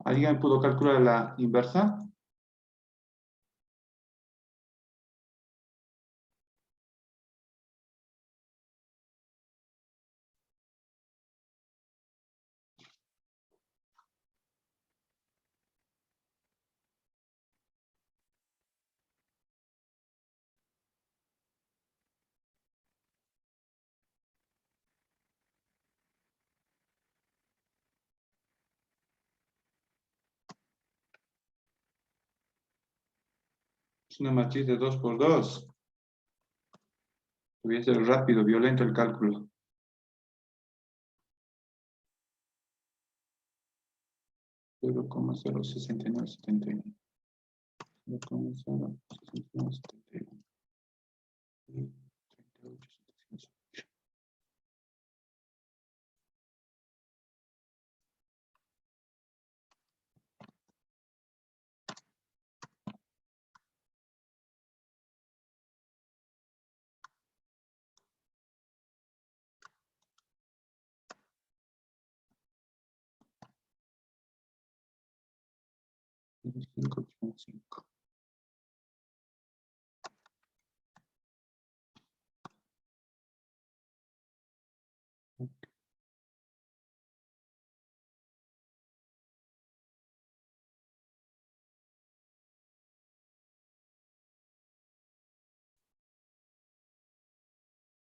[SPEAKER 1] ¿Alguien pudo calcular la inversa? Es una matriz de 2 por 2. Voy a ser rápido, violento el cálculo. Cero coma 0,06971. 0,06971. Y 38,708. Y 5,5.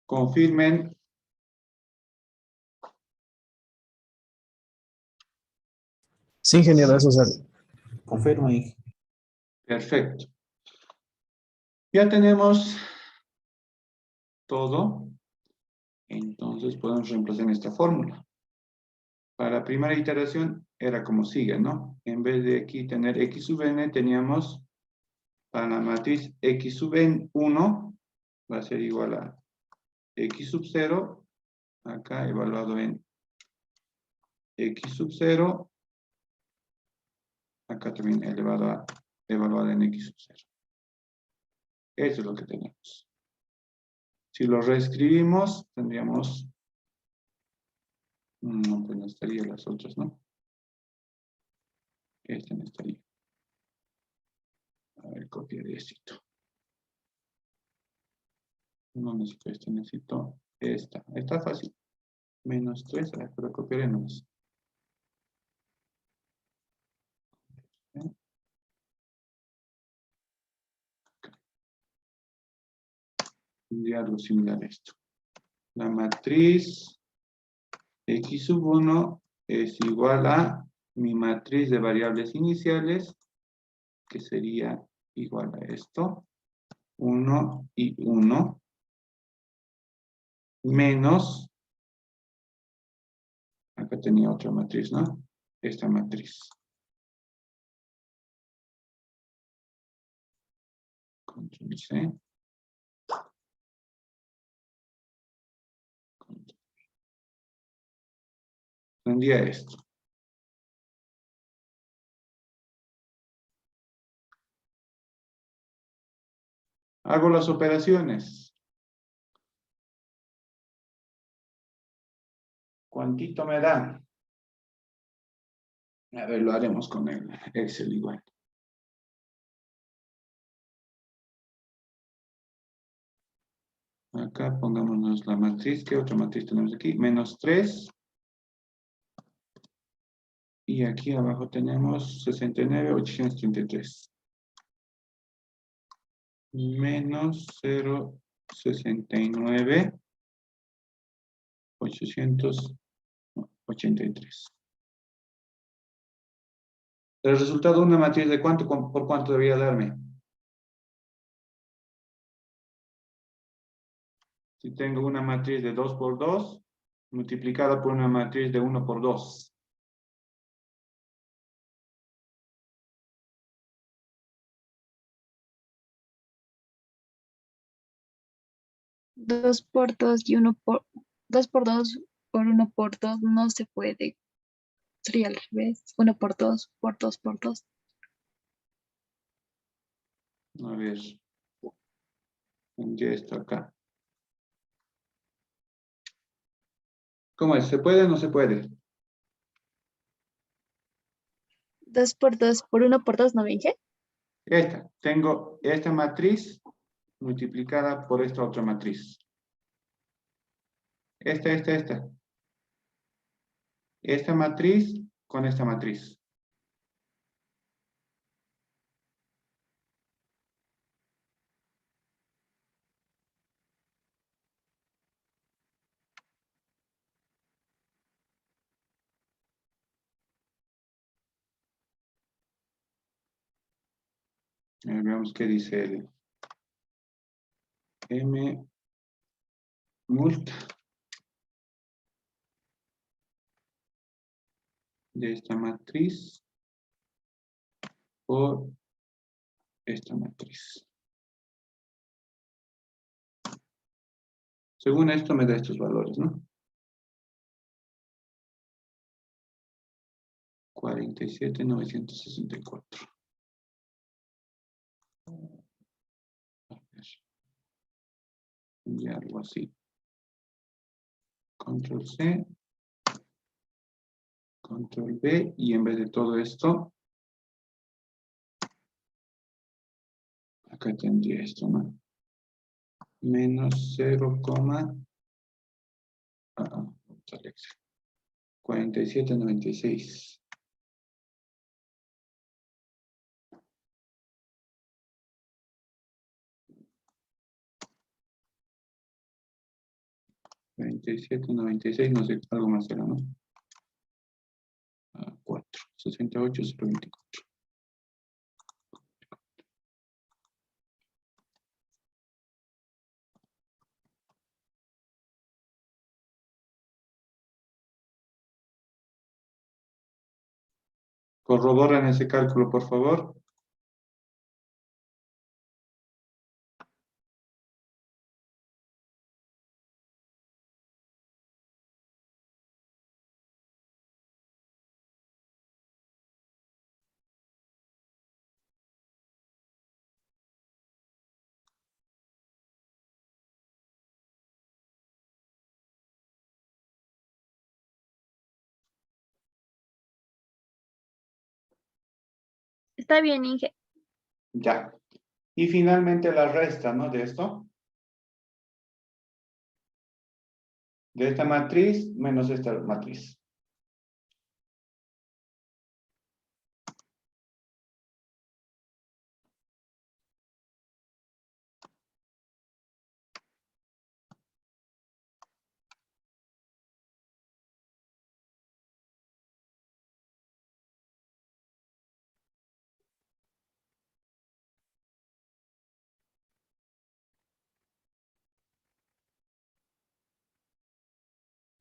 [SPEAKER 1] Confirmen
[SPEAKER 2] Sí, ingeniero, eso sale.
[SPEAKER 4] Confirmo, Inge.
[SPEAKER 1] Perfecto. Ya tenemos todo. Entonces podemos reemplazar en esta fórmula. Para la primera iteración era como sigue, ¿no? En vez de aquí tener x sub n, teníamos para la matriz x sub n 1 va a ser igual a x sub 0, acá evaluado en x sub 0, acá también evaluado en x sub 0. Eso es lo que tenemos. Si lo reescribimos, tendríamos... No, pues no estaría las otras, ¿no? Este no estaría. A ver, copiar esto. No necesito este, necesito esta. Está fácil. Menos 3, a ver, pero copiaré nomás. Y algo similar a esto. La matriz x sub 1 es igual a mi matriz de variables iniciales, que sería igual a esto. 1 y 1. Menos, acá tenía otra matriz, ¿no? Esta matriz. Control C. Tendría esto. Hago las operaciones. ¿Cuántito me da? A ver, lo haremos con el Excel igual. Acá pongámonos la matriz. ¿Qué otra matriz tenemos aquí? Menos 3. Y aquí abajo tenemos 69,833. Menos 0,69,883. El resultado de una matriz de cuánto por cuánto debería darme. Si tengo una matriz de 2 por 2, multiplicada por una matriz de 1 por 2.
[SPEAKER 6] 2 por 2 y 1 por 2 por 2 por 1 por 2 no se puede. Sería al revés. 1 por 2 por 2 por 2.
[SPEAKER 1] A ver. Ya está acá. ¿Cómo es? ¿Se puede o no se puede?
[SPEAKER 6] 2 por 2 por 1 por 2, ¿no ven qué?
[SPEAKER 1] Tengo esta matriz multiplicada por esta otra matriz. Esta. Esta matriz con esta matriz. Veamos qué dice el M mult de esta matriz por esta matriz. Según esto me da estos valores, ¿no? 47,964. Y algo así. Control C. Control V. Y en vez de todo esto, acá tendría esto, ¿no? Menos 47,96. $47,96, no sé, algo más era, ¿no? 4. 68,024. Corroboran ese cálculo, por favor.
[SPEAKER 6] Está bien, Inge.
[SPEAKER 1] Ya. Y finalmente la resta, ¿no? De esto. De esta matriz menos esta matriz.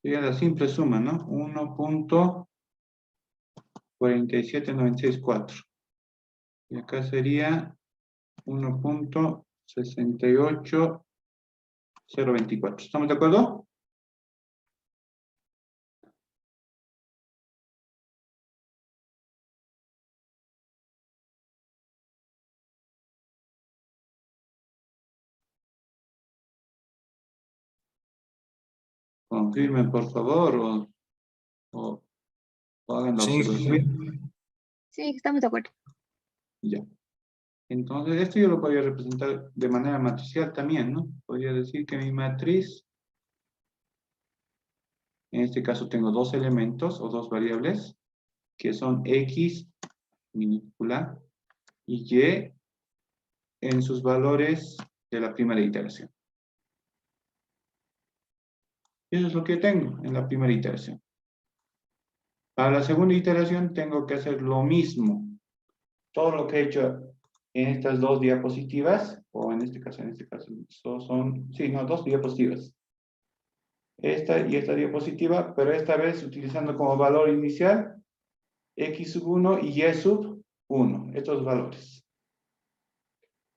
[SPEAKER 1] Sería la simple suma, ¿no? 1,47964. Y acá sería 1,68024. ¿Estamos de acuerdo? Confirmen, por favor, o hagan la
[SPEAKER 2] Sí,
[SPEAKER 1] observación.
[SPEAKER 6] Sí, estamos de acuerdo.
[SPEAKER 1] Ya. Entonces, esto yo lo podría representar de manera matricial también, ¿no? Podría decir que mi matriz, en este caso tengo dos elementos o dos variables, que son X minúscula y Y en sus valores de la primera iteración. Eso es lo que tengo en la primera iteración. Para la segunda iteración tengo que hacer lo mismo. Todo lo que he hecho en estas dos diapositivas, o en este caso, son, sí, no, dos diapositivas. Esta y esta diapositiva, pero esta vez utilizando como valor inicial X sub 1 y Y sub 1, estos valores.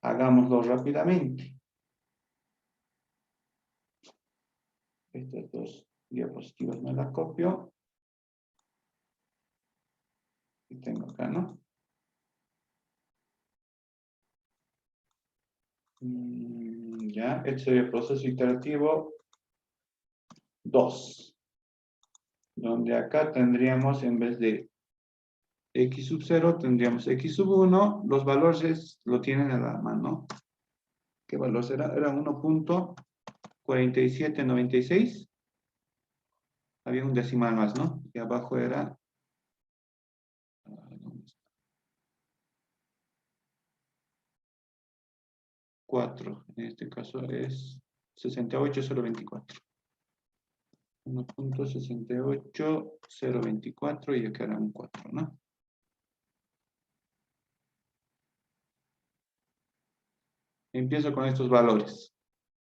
[SPEAKER 1] Hagámoslo rápidamente. Estas dos diapositivas me las copio. Y tengo acá, ¿no? Ya, este sería el proceso iterativo 2. Donde acá tendríamos, en vez de X sub 0, tendríamos X sub 1. Los valores lo tienen a la mano. ¿Qué valor será? Era 1,4796. Había un decimal más, ¿no? Y abajo era... ¿dónde está? 4. En este caso es 68,024. 1,68024 y acá era un 4, ¿no? Empiezo con estos valores.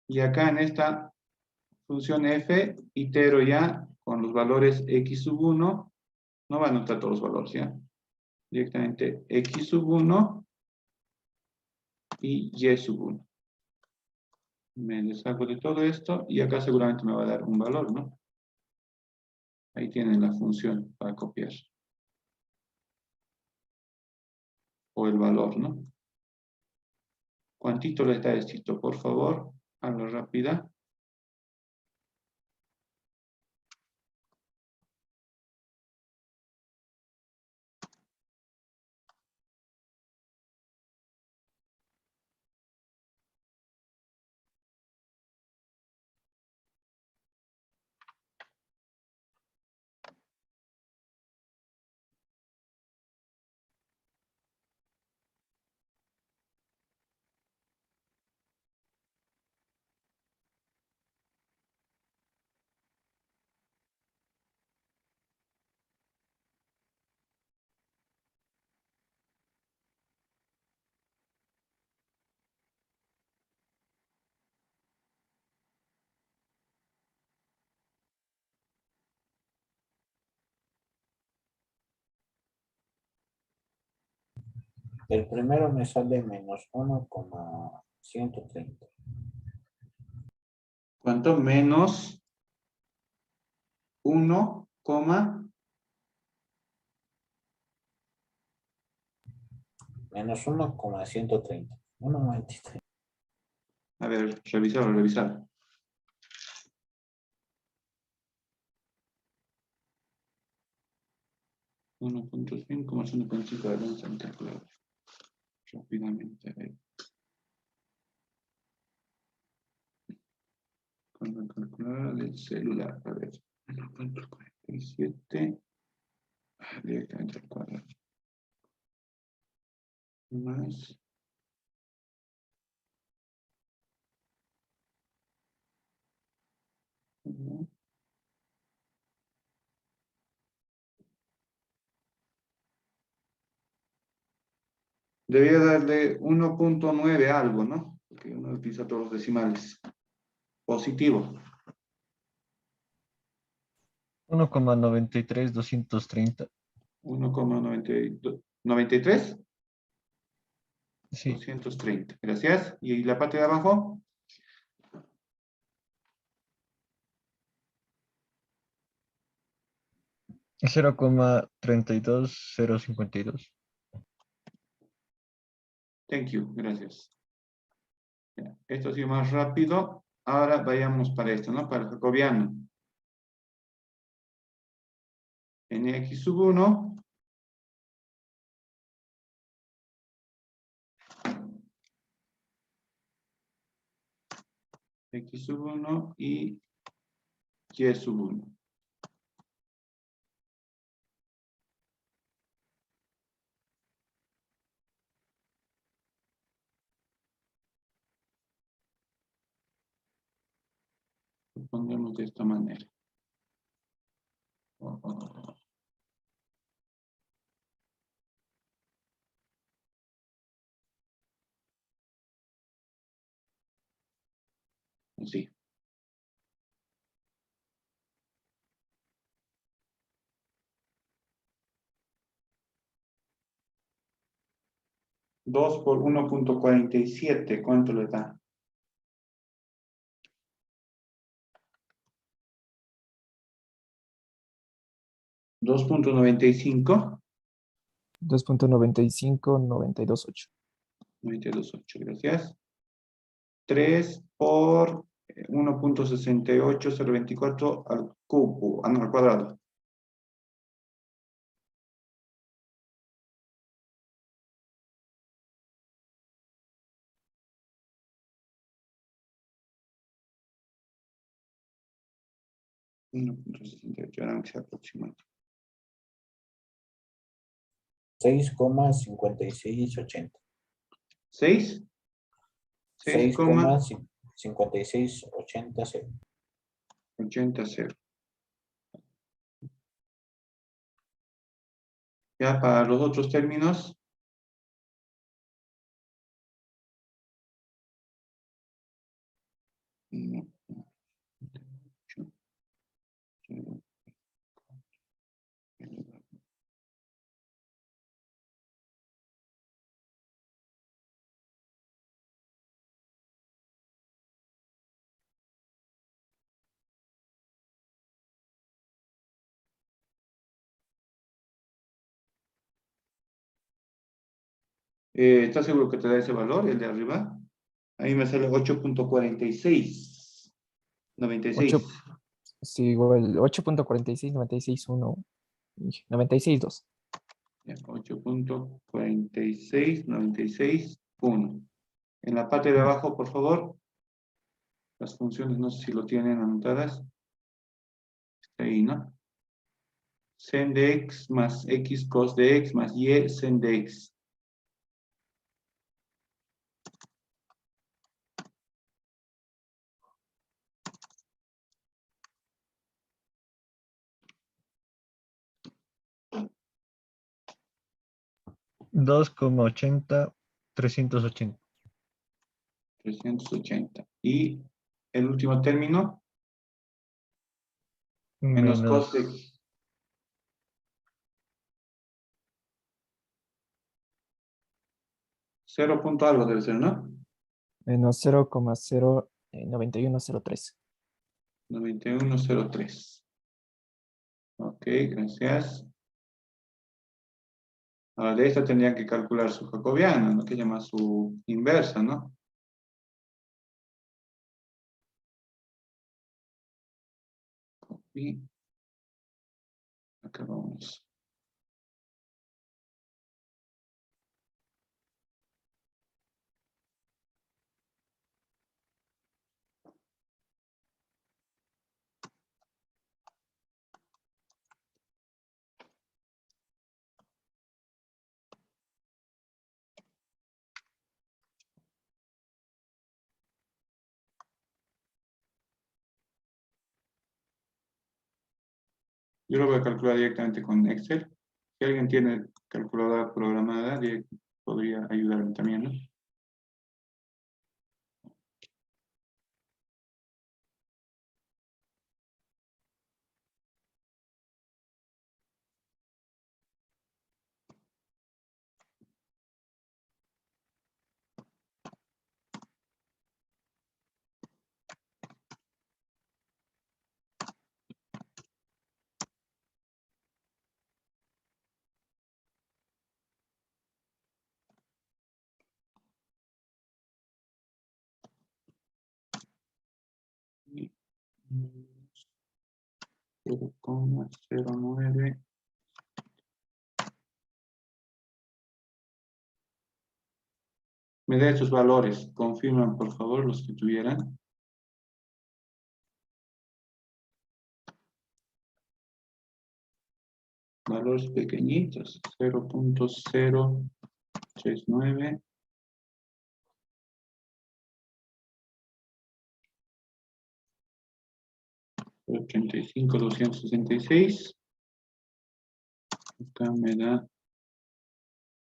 [SPEAKER 1] Y acá en esta función f, itero ya con los valores x sub 1. No va a anotar todos los valores, ¿ya? Directamente x sub 1 y y sub 1. Me deshago de todo esto y acá seguramente me va a dar un valor, ¿no? Ahí tienen la función para copiar. O el valor, ¿no? ¿Cuántito le está escrito? Por favor, hazlo rápida.
[SPEAKER 4] El primero me sale menos 1,130.
[SPEAKER 1] ¿Cuánto? Menos 1,
[SPEAKER 4] Menos 1,130. 1,93.
[SPEAKER 1] a ver, revisar, revisar. Uno punto cinco más 1,5, vamos a calcular rápidamente. A ver. Con la calculadora del celular, a ver. 1,47 directamente al cuadrado. Más. Uno. Debía darle 1,9 algo, ¿no? Porque uno utiliza todos los decimales. Positivo.
[SPEAKER 2] 1,93,230.
[SPEAKER 1] 1,93,
[SPEAKER 2] Sí,
[SPEAKER 1] 230. Gracias. ¿Y la parte de abajo?
[SPEAKER 2] es 0,32052.
[SPEAKER 1] Thank you. Gracias. Ya, esto ha sido más rápido. Ahora vayamos para esto, ¿no? Para el jacobiano. Nx sub 1. X sub 1 y Y sub 1. Lo pondremos de esta manera. Así. Dos por 1,47. ¿Cuánto le da? 2,95.
[SPEAKER 8] 2,95, 92,8.
[SPEAKER 1] 92,8. Gracias. 3 por 1,68024 al cubo, no, al cuadrado. Uno punto 68, ahora que sea aproximado.
[SPEAKER 4] 6,5680.
[SPEAKER 1] 6.
[SPEAKER 4] 6,5680.
[SPEAKER 1] 6,80. Ya para los otros términos. No. ¿Estás seguro que te da ese valor, el de arriba? Ahí me sale 8,46. 96.
[SPEAKER 8] 8, sí, igual 8,46, 96,1, 96,2.
[SPEAKER 1] 8,46, 96, 1. En la parte de abajo, por favor, las funciones, no sé si lo tienen anotadas. Está ahí, ¿no? Sen de x más x cos de x más y sen de x.
[SPEAKER 2] Dos coma 380.
[SPEAKER 1] 380. Y el último término, menos cos
[SPEAKER 2] Menos
[SPEAKER 1] de x. 0 punto algo debe ser, ¿no?
[SPEAKER 8] Menos 0,09103.
[SPEAKER 1] 9103. Ok, gracias. Ahora de esta tendría que calcular su jacobiana, ¿no? Que llama su inversa, ¿no? Y acá vamos. Yo lo voy a calcular directamente con Excel. Si alguien tiene calculadora programada, podría ayudarme también, ¿no? Y, 0,09. Me da estos valores. Confirman, por favor, los que tuvieran. Valores pequeñitos. 0,039. 85,266. Acá me da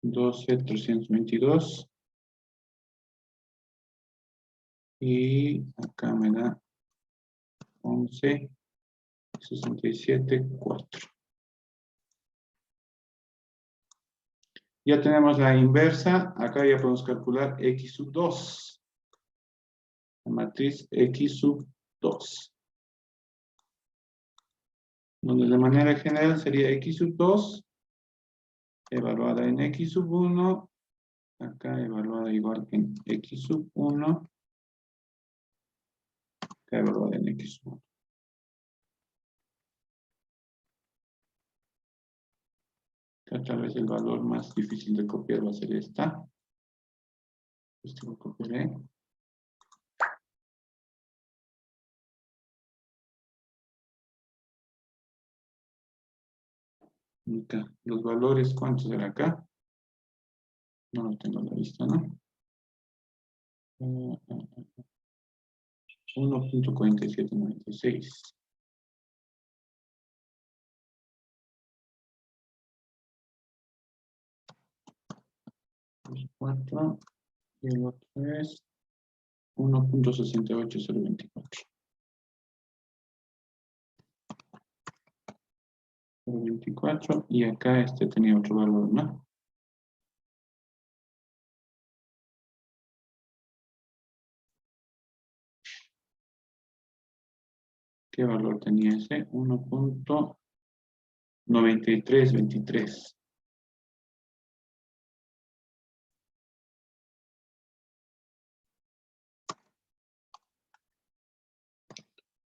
[SPEAKER 1] 12,322. Y acá me da 11,67,4. Ya tenemos la inversa. Acá ya podemos calcular x sub 2. La matriz x sub 2. Donde de manera general sería x sub 2 evaluada en x sub 1. Acá evaluada igual que en x sub 1. Acá evaluada en x sub 1. Acá tal vez el valor más difícil de copiar va a ser esta. Esto lo copiaré. Acá. Los valores, ¿cuántos eran acá? No lo tengo en la lista, ¿no? 1,4796. Los 4 y el otro es 1,68024. 24 y acá este tenía otro valor, ¿no? ¿Qué valor tenía ese? 1,9323.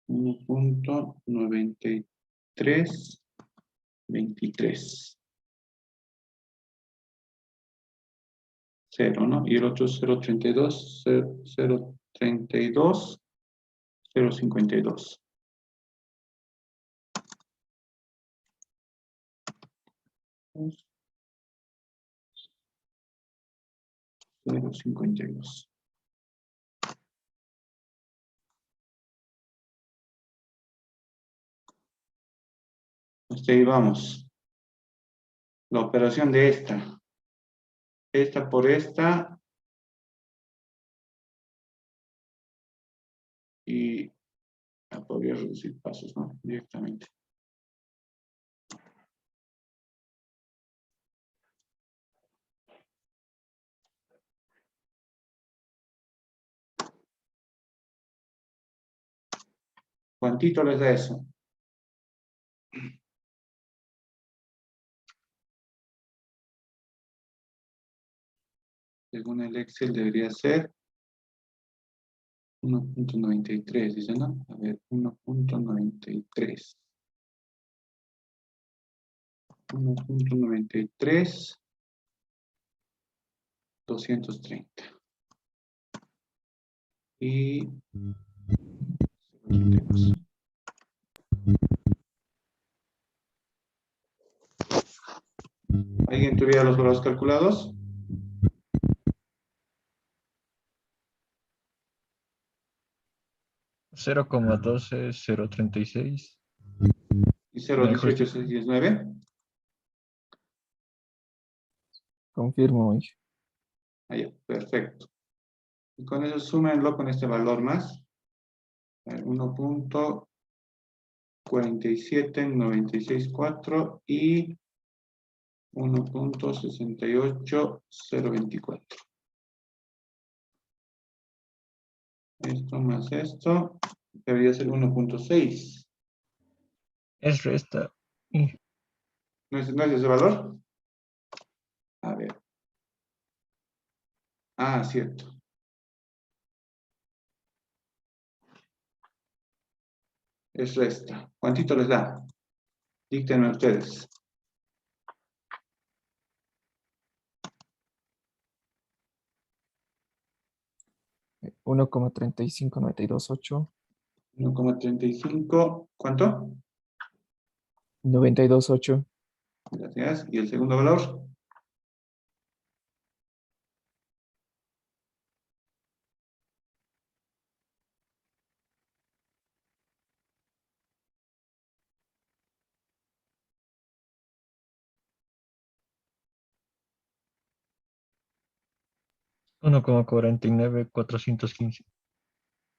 [SPEAKER 1] Uno punto 9323. 0, ¿no? Y el otro es 0,32, 0,32, 0,52. Cero 52. Hasta ahí vamos. La operación de esta. Esta por esta. Y podría reducir pasos, ¿no? Directamente. ¿Cuántito les da eso? Según el Excel debería ser 1.93, dice, ¿no? A ver, 1.93. 1.93. 230. Y... ¿Alguien tuviera los valores calculados?
[SPEAKER 2] Cero coma 12, 0.36.
[SPEAKER 1] Y 0.18 es 19.
[SPEAKER 8] Confirmo, Inge.
[SPEAKER 1] Ahí, perfecto. Y con eso súmenlo con este valor más. 1.47964 y 1.68024. Esto más esto debería ser 1.6.
[SPEAKER 2] Es resta. Inge.
[SPEAKER 1] ¿No es ese valor? A ver. Ah, cierto. Es resta. ¿Cuántito les da? Díctenme ustedes.
[SPEAKER 8] 1,35928.
[SPEAKER 1] 1.35. ¿Cuánto?
[SPEAKER 8] 928.
[SPEAKER 1] Gracias. ¿Y el segundo valor?
[SPEAKER 2] 1,49415.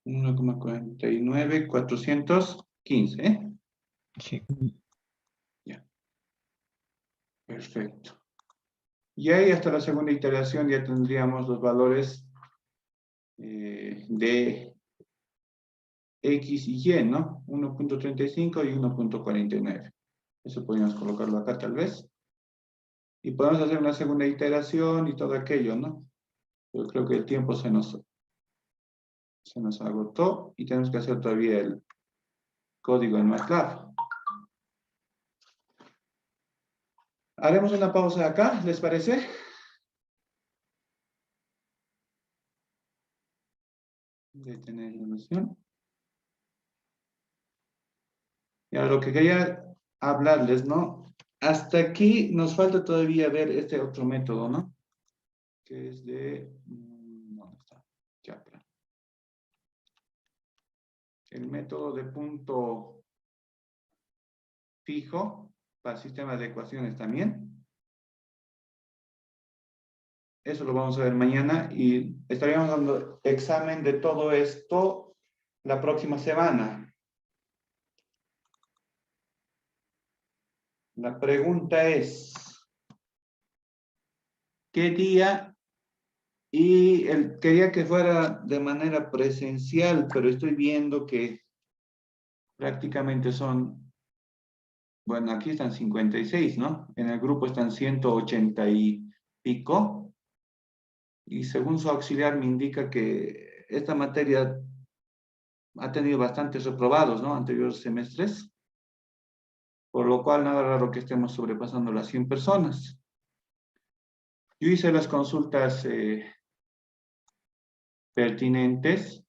[SPEAKER 1] 1.49415. ¿Eh?
[SPEAKER 2] Sí.
[SPEAKER 1] Ya. Perfecto. Y ahí hasta la segunda iteración ya tendríamos los valores de X y Y, ¿no? 1.35 y 1.49. Eso podríamos colocarlo acá tal vez. Y podemos hacer una segunda iteración y todo aquello, ¿no? Yo creo que el tiempo se nos agotó y tenemos que hacer todavía el código en MATLAB. Haremos una pausa acá, ¿les parece? Detener la grabación. Y ahora lo que quería hablarles, ¿no? Hasta aquí nos falta todavía ver este otro método, ¿no? Que es de... ¿dónde está? Chakra. El método de punto fijo para sistemas de ecuaciones también. Eso lo vamos a ver mañana y estaríamos dando examen de todo esto la próxima semana. La pregunta es, ¿qué día? Y quería que fuera de manera presencial, pero estoy viendo que prácticamente son, bueno, aquí están 56, ¿no? En el grupo están 180 y pico. Y según su auxiliar me indica que esta materia ha tenido bastantes reprobados, ¿no? Anteriores semestres. Por lo cual, nada raro que estemos sobrepasando las 100 personas. Yo hice las consultas pertinentes